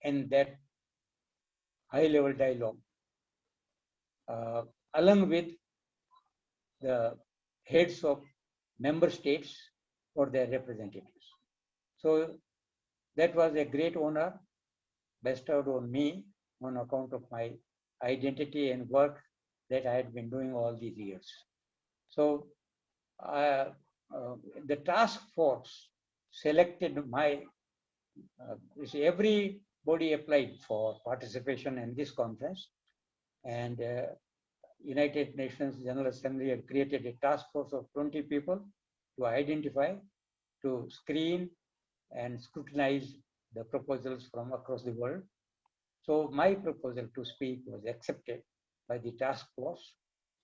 in that high-level dialogue, along with the heads of member states or their representatives. So that was a great honor bestowed on me on account of my identity and work that I had been doing all these years. So the task force selected everybody applied for participation in this conference, and United Nations General Assembly had created a task force of 20 people to identify, to screen and scrutinize the proposals from across the world. So my proposal to speak was accepted by the task force,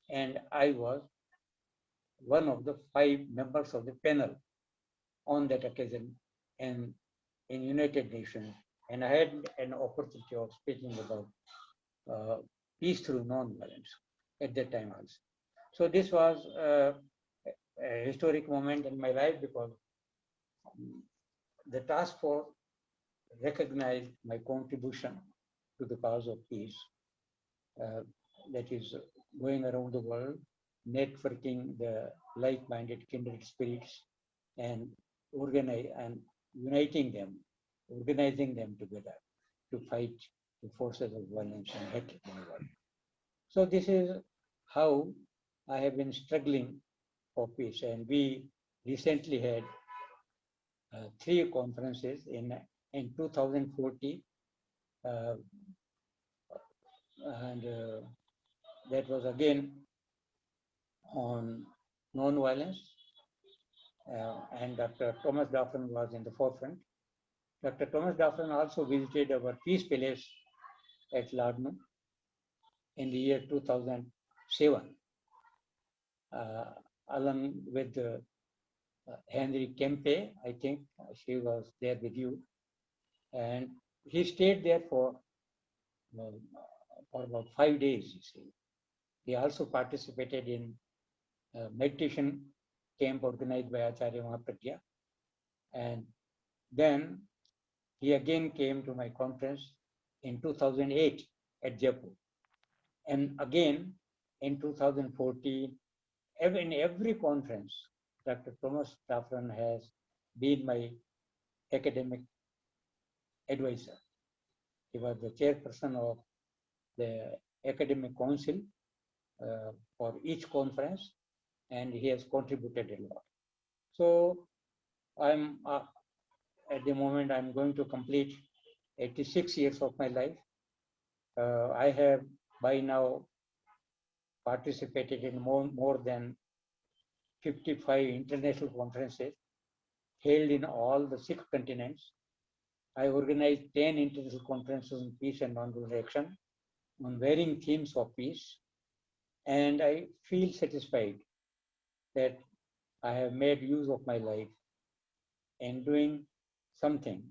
and I was one of the 5 members of the panel on that occasion in United Nations. And I had an opportunity of speaking about peace through non-violence at that time also. So this was a historic moment in my life, because the task force recognized my contribution to the cause of peace that is going around the world, networking the like-minded kindred spirits and organizing them together to fight the forces of violence and hatred in the world. So this is how I have been struggling for peace. And we recently had 3 conferences in 2014, and that was again on non-violence, and Dr. Thomas Daffern was in the forefront. Dr. Thomas Daffern also visited our Peace Palace at Ladno in the year 2007, along with Henry Kempe. I think she was there with you, and he stayed there for about 5 days, you see. He also participated in a meditation camp organized by Acharya Mahapragya, and then he again came to my conference in 2008 at Jaipur. And again in 2014, in every conference, Dr. Thomas Daffern has been my academic advisor. He was the chairperson of the academic council for each conference, and he has contributed a lot. So I'm at the moment I'm going to complete 86 years of my life. I have by now participated in more than 55 international conferences held in all the 6 continents. I organized 10 international conferences on peace and non-violent action on varying themes of peace, and I feel satisfied that I have made use of my life in doing something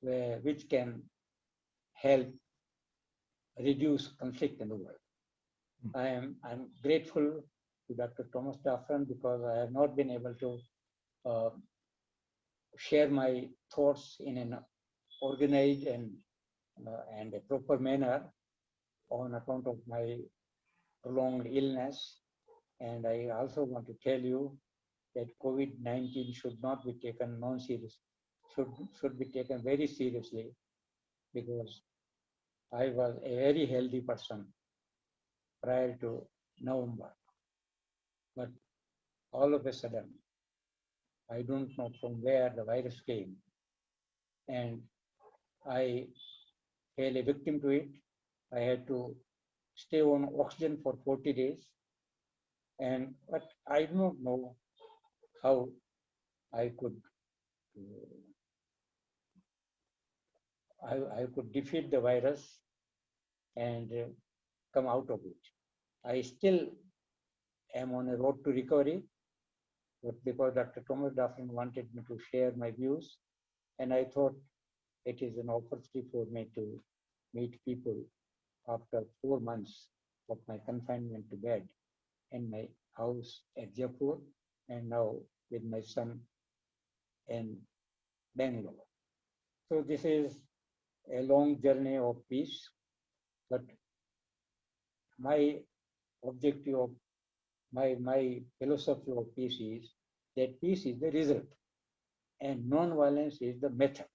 which can help reduce conflict in the world. I'm grateful to Dr. Thomas Daffern, because I have not been able to share my thoughts in an organized and a proper manner on account of my prolonged illness. And I also want to tell you that COVID-19 should not be taken non-serious, should be taken very seriously, because I was a very healthy person prior to November. But all of a sudden, I don't know from where the virus came, and I fell a victim to it. I had to stay on oxygen for 40 days. But I don't know how I could defeat the virus and come out of it. I still am on a road to recovery, but because Dr. Thomas Daffern wanted me to share my views, and I thought it is an opportunity for me to meet people after 4 months of my confinement to bed in my house at Jaipur, and now with my son in Bangalore. So this is a long journey of peace, but my objective of my philosophy of peace is that peace is the result and non-violence is the method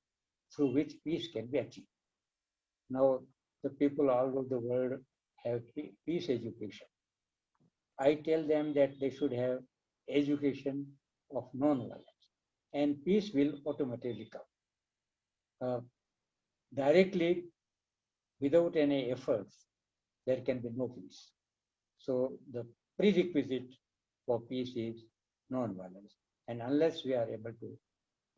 through which peace can be achieved. Now, the people all over the world have peace education. I tell them that they should have education of non-violence, and peace will automatically come. Directly, without any efforts, there can be no peace. So the prerequisite for peace is non-violence. And unless we are able to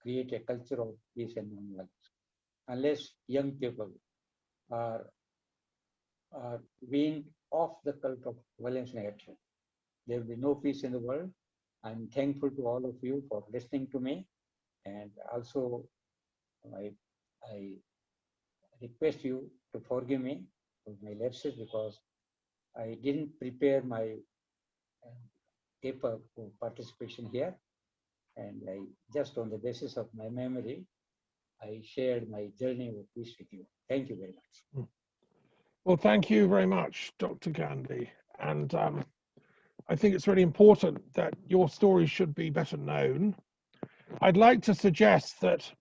create a culture of peace and non-violence, unless young people are weaned off the cult of violence and action, there will be no peace in the world. I'm thankful to all of you for listening to me. And also, I request you to forgive me for my lapses because I didn't prepare my paper for participation here. And I just on the basis of my memory, I shared my journey of peace with you. Thank you very much. Well, thank you very much, Dr. Gandhi. And I think it's really important that your story should be better known. I'd like to suggest that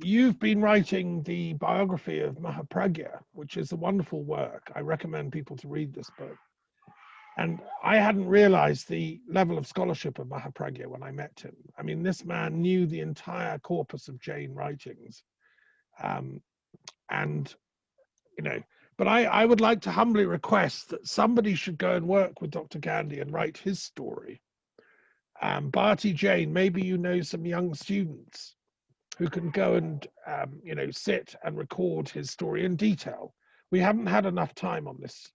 you've been writing the biography of Mahapragya, which is a wonderful work. I recommend people to read this book. And I hadn't realized the level of scholarship of Mahapragya when I met him. I mean, this man knew the entire corpus of Jain writings. And, you know, but I would like to humbly request that somebody should go and work with Dr. Gandhi and write his story. Bharti Jain, maybe you know some young students who can go and, you know, sit and record his story in detail. We haven't had enough time on this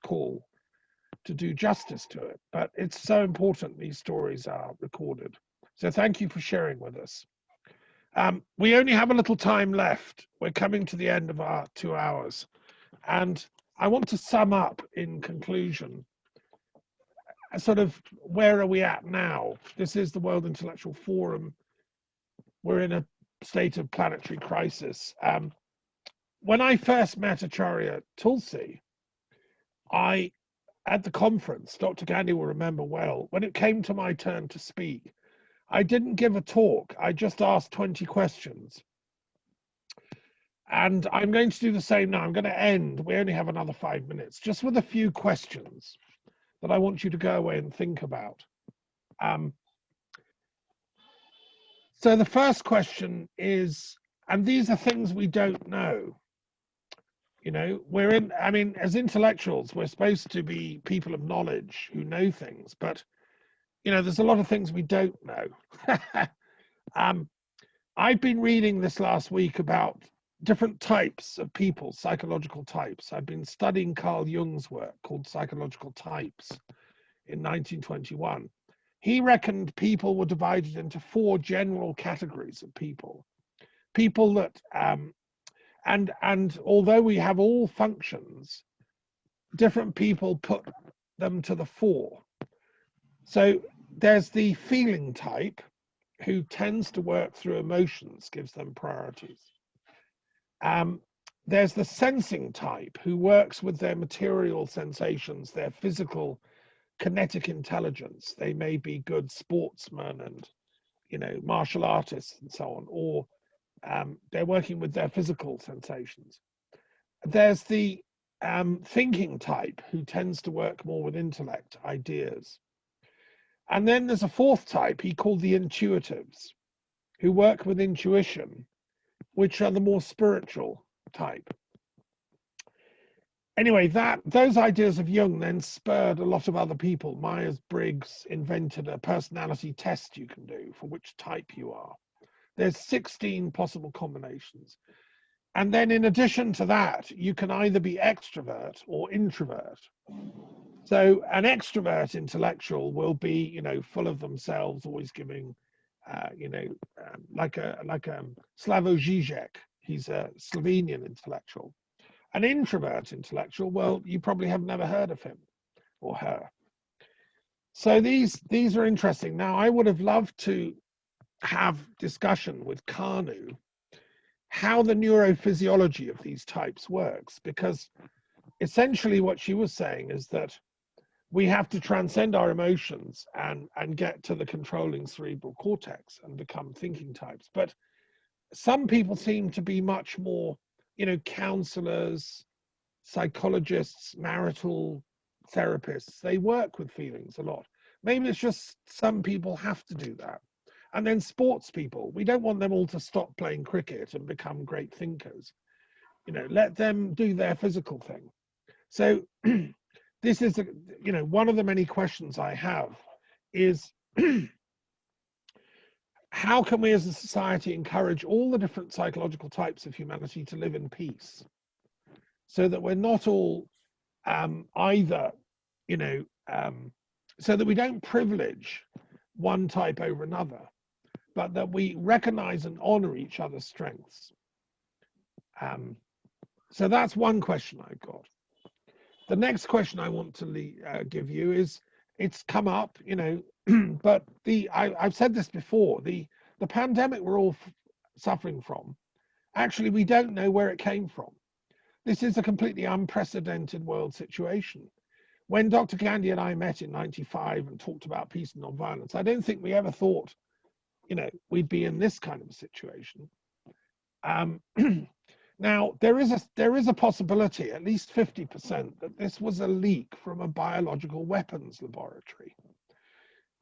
call to do justice to it, but it's so important these stories are recorded. So thank you for sharing with us. We only have a little time left. We're coming to the end of our 2 hours. And I want to sum up in conclusion, sort of where are we at now? This is the World Intellectual Forum. We're in a state of planetary crisis. When I first met Acharya Tulsi, at the conference, Dr. Gandhi will remember well, when it came to my turn to speak, I didn't give a talk. I just asked 20 questions. And I'm going to do the same now. I'm going to end. We only have another 5 minutes, just with a few questions that I want you to go away and think about. So the first question is, and these are things we don't know. You know, I mean, as intellectuals, we're supposed to be people of knowledge who know things, but, you know, there's a lot of things we don't know. I've been reading this last week about different types of people, psychological types. I've been studying Carl Jung's work called Psychological Types in 1921. He reckoned people were divided into 4 general categories of people. People that, and although we have all functions, different people put them to the fore. So there's the feeling type who tends to work through emotions, gives them priorities. There's the sensing type who works with their material sensations, their physical kinetic intelligence. They may be good sportsmen and, you know, martial artists and so on, or they're working with their physical sensations. There's the thinking type who tends to work more with intellect, ideas. And then there's a 4th type he called the intuitives, who work with intuition, which are the more spiritual type. Anyway, those ideas of Jung then spurred a lot of other people. Myers-Briggs invented a personality test you can do for which type you are. There's 16 possible combinations. And then in addition to that, you can either be extrovert or introvert. So an extrovert intellectual will be, you know, full of themselves, always giving, you know, like Slavoj Žižek. He's a Slovenian intellectual. An introvert intellectual, well, you probably have never heard of him or her. So these are interesting. Now, I would have loved to have discussion with Kanu how the neurophysiology of these types works, because essentially what she was saying is that we have to transcend our emotions and get to the controlling cerebral cortex and become thinking types. But some people seem to be much more, you know, counselors, psychologists, marital therapists. They work with feelings a lot. Maybe it's just some people have to do that. And then sports people, we don't want them all to stop playing cricket and become great thinkers. You know, let them do their physical thing. So this is, you know, one of the many questions I have is how can we as a society encourage all the different psychological types of humanity to live in peace so that we're not all either, you know, so that we don't privilege one type over another, but that we recognize and honor each other's strengths. So that's one question I've got. The next question I want to give you is, it's come up, you know, but I've said this before, the pandemic we're all suffering from, actually, we don't know where it came from. This is a completely unprecedented world situation. When Dr. Gandhi and I met in '95 and talked about peace and nonviolence, I don't think we ever thought, you know, we'd be in this kind of a situation. Now, there is a possibility, at least 50%, that this was a leak from a biological weapons laboratory.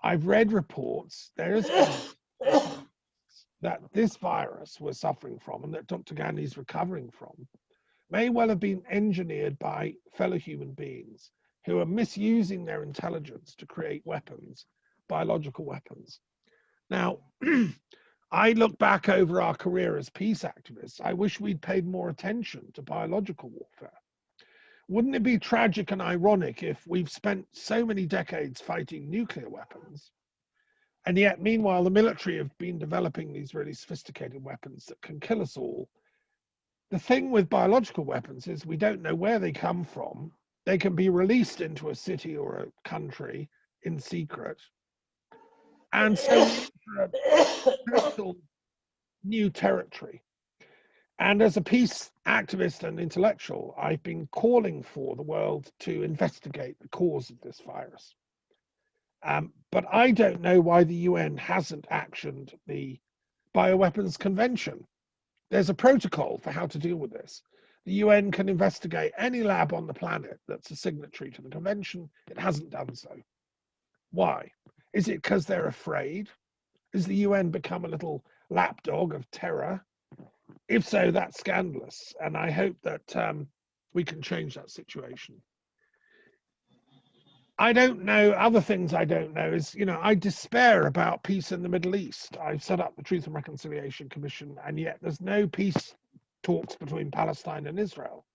I've read reports, there is that this virus we're suffering from and that Dr. Gandhi is recovering from may well have been engineered by fellow human beings who are misusing their intelligence to create weapons, biological weapons. Now, I look back over our career as peace activists. I wish we'd paid more attention to biological warfare. Wouldn't it be tragic and ironic if we've spent so many decades fighting nuclear weapons, and yet, meanwhile, the military have been developing these really sophisticated weapons that can kill us all? The thing with biological weapons is we don't know where they come from. They can be released into a city or a country in secret. And so total new territory. And as a peace activist and intellectual, I've been calling for the world to investigate the cause of this virus. But I don't know why the UN hasn't actioned the Bioweapons Convention. There's a protocol for how to deal with this. The UN can investigate any lab on the planet that's a signatory to the convention. It hasn't done so. Why? Is it because they're afraid? Has the UN become a little lapdog of terror? If so, that's scandalous. And I hope that we can change that situation. I don't know, other things I don't know is, you know, I despair about peace in the Middle East. I've set up the Truth and Reconciliation Commission, and yet there's no peace talks between Palestine and Israel.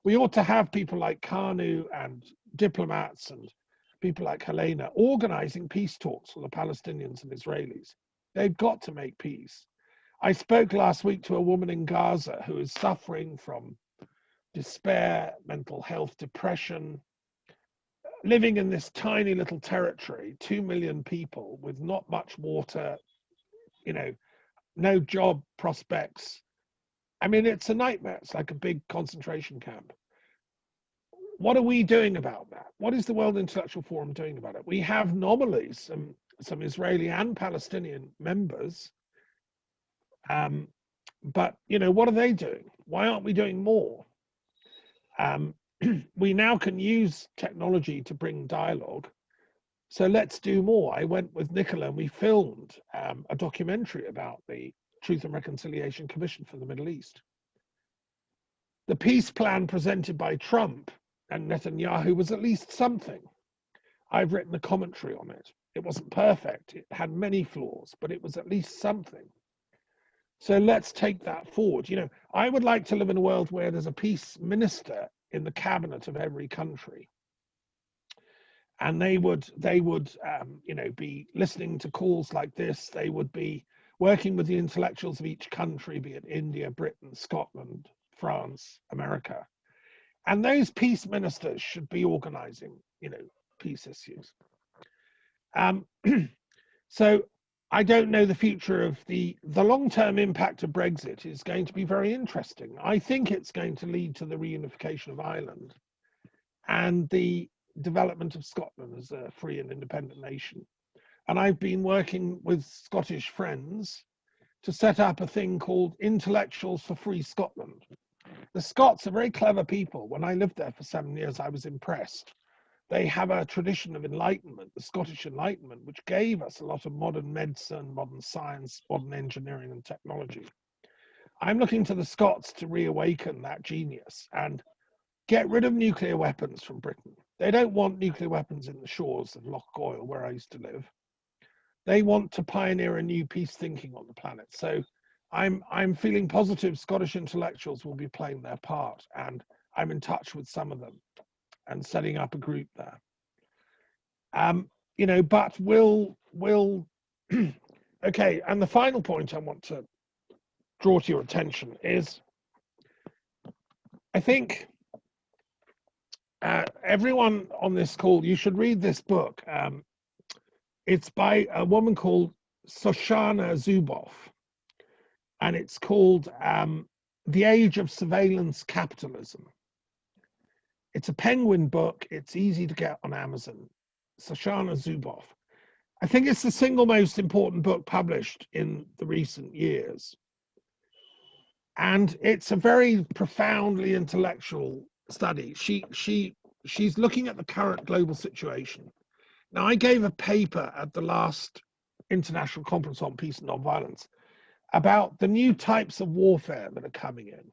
We ought to have people like Kanu and diplomats and people like Helena organizing peace talks for the Palestinians and Israelis. They've got to make peace. I spoke last week to a woman in Gaza who is suffering from despair, mental health, depression, living in this tiny little territory, 2 million people with not much water, you know, no job prospects. I mean, it's a nightmare. It's like a big concentration camp. What are we doing about that? What is the World Intellectual Forum doing about it? We have nominally some Israeli and Palestinian members, but, you know, what are they doing? Why aren't we doing more? We now can use technology to bring dialogue, so let's do more. I went with Nicola and we filmed a documentary about the Truth and Reconciliation Commission for the Middle East. The peace plan presented by Trump and Netanyahu was at least something. I've written a commentary on it. It wasn't perfect. It had many flaws, but it was at least something. So let's take that forward. You know, I would like to live in a world where there's a peace minister in the cabinet of every country. and they would you know, be listening to calls like this. They would be working with the intellectuals of each country, be it India, Britain, Scotland, France, America, and those peace ministers should be organizing, you know, peace issues. So I don't know the future of the long-term impact of Brexit is going to be very interesting. I think it's going to lead to the reunification of Ireland and the development of Scotland as a free and independent nation. And I've been working with Scottish friends to set up a thing called Intellectuals for Free Scotland. The Scots are very clever people. When I lived there for 7 years, I was impressed. They have a tradition of enlightenment, the Scottish Enlightenment, which gave us a lot of modern medicine, modern science, modern engineering and technology. I'm looking to the Scots to reawaken that genius and get rid of nuclear weapons from Britain. They don't want nuclear weapons in the shores of Loch Goil, where I used to live. They want to pioneer a new peace thinking on the planet. So I'm feeling positive Scottish intellectuals will be playing their part, and I'm in touch with some of them and setting up a group there. You know, but we'll okay, and the final point I want to draw to your attention is, I think everyone on this call, you should read this book. It's by a woman called Shoshana Zuboff, and it's called The Age of Surveillance Capitalism. It's a Penguin book. It's easy to get on Amazon. Shoshana Zuboff. I think it's the single most important book published in the recent years. And it's a very profoundly intellectual study. She's looking at the current global situation. Now, I gave a paper at the last International Conference on Peace and Nonviolence about the new types of warfare that are coming in.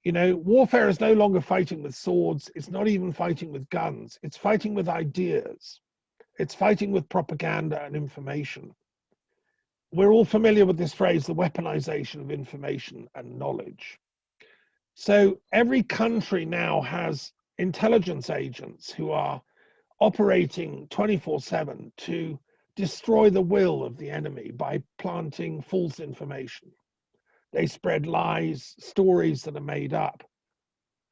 You know, warfare is no longer fighting with swords. It's not even fighting with guns. It's fighting with ideas. It's fighting with propaganda and information. We're all familiar with this phrase, the weaponization of information and knowledge. So every country now has intelligence agents who are operating 24/7 to destroy the will of the enemy by planting false information. They spread lies, stories that are made up.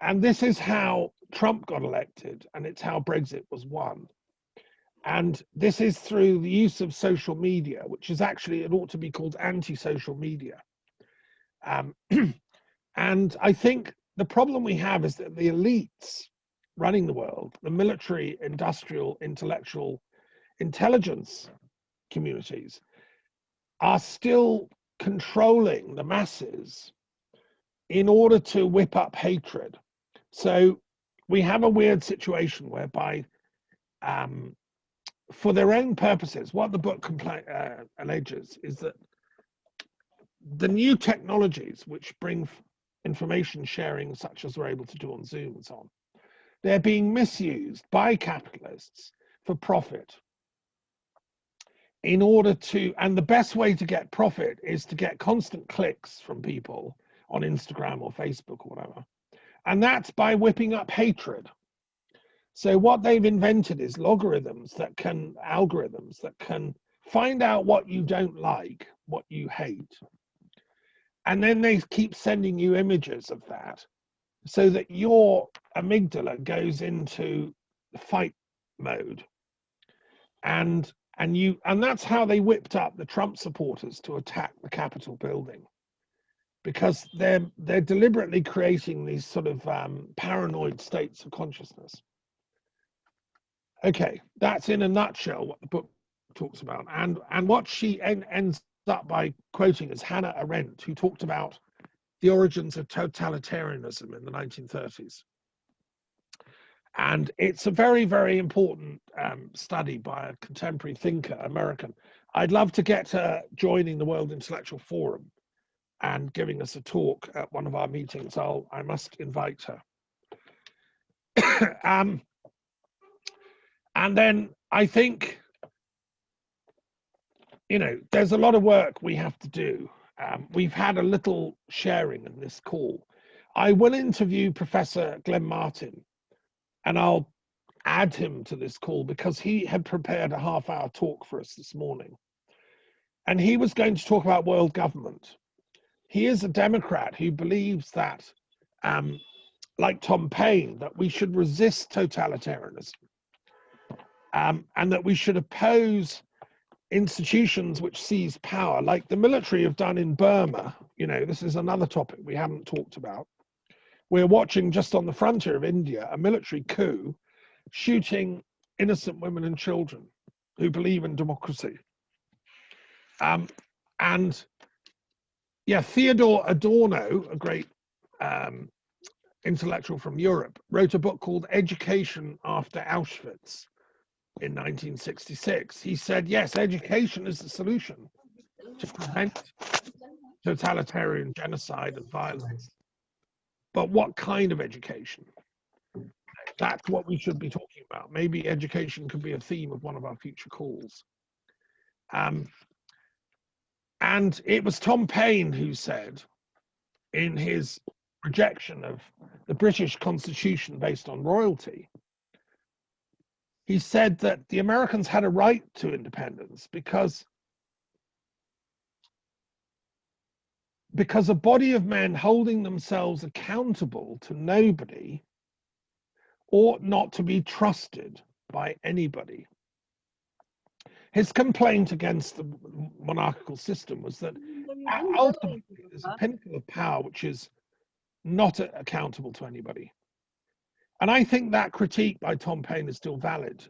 And this is how Trump got elected, and it's how Brexit was won. And this is through the use of social media, which is actually, it ought to be called anti-social media. And I think the problem we have is that the elites running the world, the military, industrial, intellectual, intelligence communities, are still controlling the masses in order to whip up hatred. So we have a weird situation whereby, for their own purposes, what the book alleges is that the new technologies which bring information sharing, such as we're able to do on Zoom and so on, they're being misused by capitalists for profit. In order to, and the best way to get profit is to get constant clicks from people on Instagram or Facebook or whatever. And that's by whipping up hatred. So what they've invented is algorithms that can find out what you don't like, what you hate. And then they keep sending you images of that so that your amygdala goes into fight mode. And that's how they whipped up the Trump supporters to attack the Capitol building, because they're deliberately creating these sort of paranoid states of consciousness. Okay, that's in a nutshell what the book talks about, and what she ends up by quoting is Hannah Arendt, who talked about the origins of totalitarianism in the 1930s. And it's a very, very important study by a contemporary thinker, American. I'd love to get her joining the World Intellectual Forum and giving us a talk at one of our meetings. I must invite her. And then I think, you know, there's a lot of work we have to do. We've had a little sharing in this call. I will interview Professor Glenn Martin, and I'll add him to this call because he had prepared a half-hour talk for us this morning. And he was going to talk about world government. He is a Democrat who believes that, like Tom Paine, that we should resist totalitarianism, and that we should oppose institutions which seize power, like the military have done in Burma. You know, this is another topic we haven't talked about. We're watching just on the frontier of India a military coup shooting innocent women and children who believe in democracy. And yeah, Theodor Adorno, a great intellectual from Europe, wrote a book called Education After Auschwitz in 1966. He said, yes, education is the solution to prevent totalitarian genocide and violence. But what kind of education? That's what we should be talking about. Maybe education could be a theme of one of our future calls. And it was Tom Paine who said, in his rejection of the British Constitution based on royalty, he said that the Americans had a right to independence because a body of men holding themselves accountable to nobody ought not to be trusted by anybody. His complaint against the monarchical system was that ultimately there's a pinnacle of power which is not accountable to anybody. And I think that critique by Tom Paine is still valid,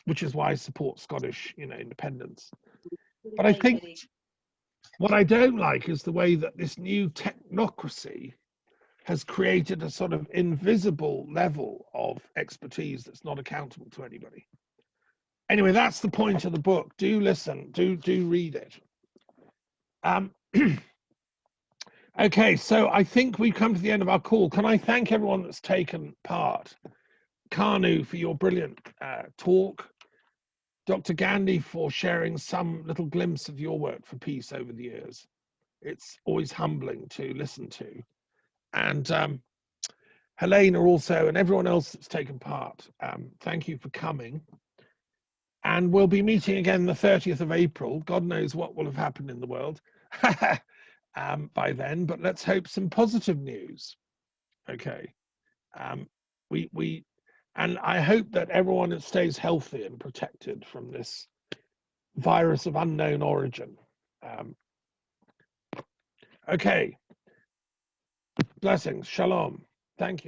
which is why I support Scottish, independence. But I think what I don't like is the way that this new technocracy has created a sort of invisible level of expertise that's not accountable to anybody. Anyway, that's the point of the book. Do listen, do read it. Okay, so I think we've come to the end of our call. Can I thank everyone that's taken part? Kanu for your brilliant talk. Dr. Gandhi for sharing some little glimpse of your work for peace over the years. It's always humbling to listen to. And Helena also, and everyone else that's taken part, thank you for coming. And we'll be meeting again the 30th of April. God knows what will have happened in the world by then, but let's hope some positive news. Okay. And I hope that everyone stays healthy and protected from this virus of unknown origin. Okay. Blessings. Shalom. Thank you.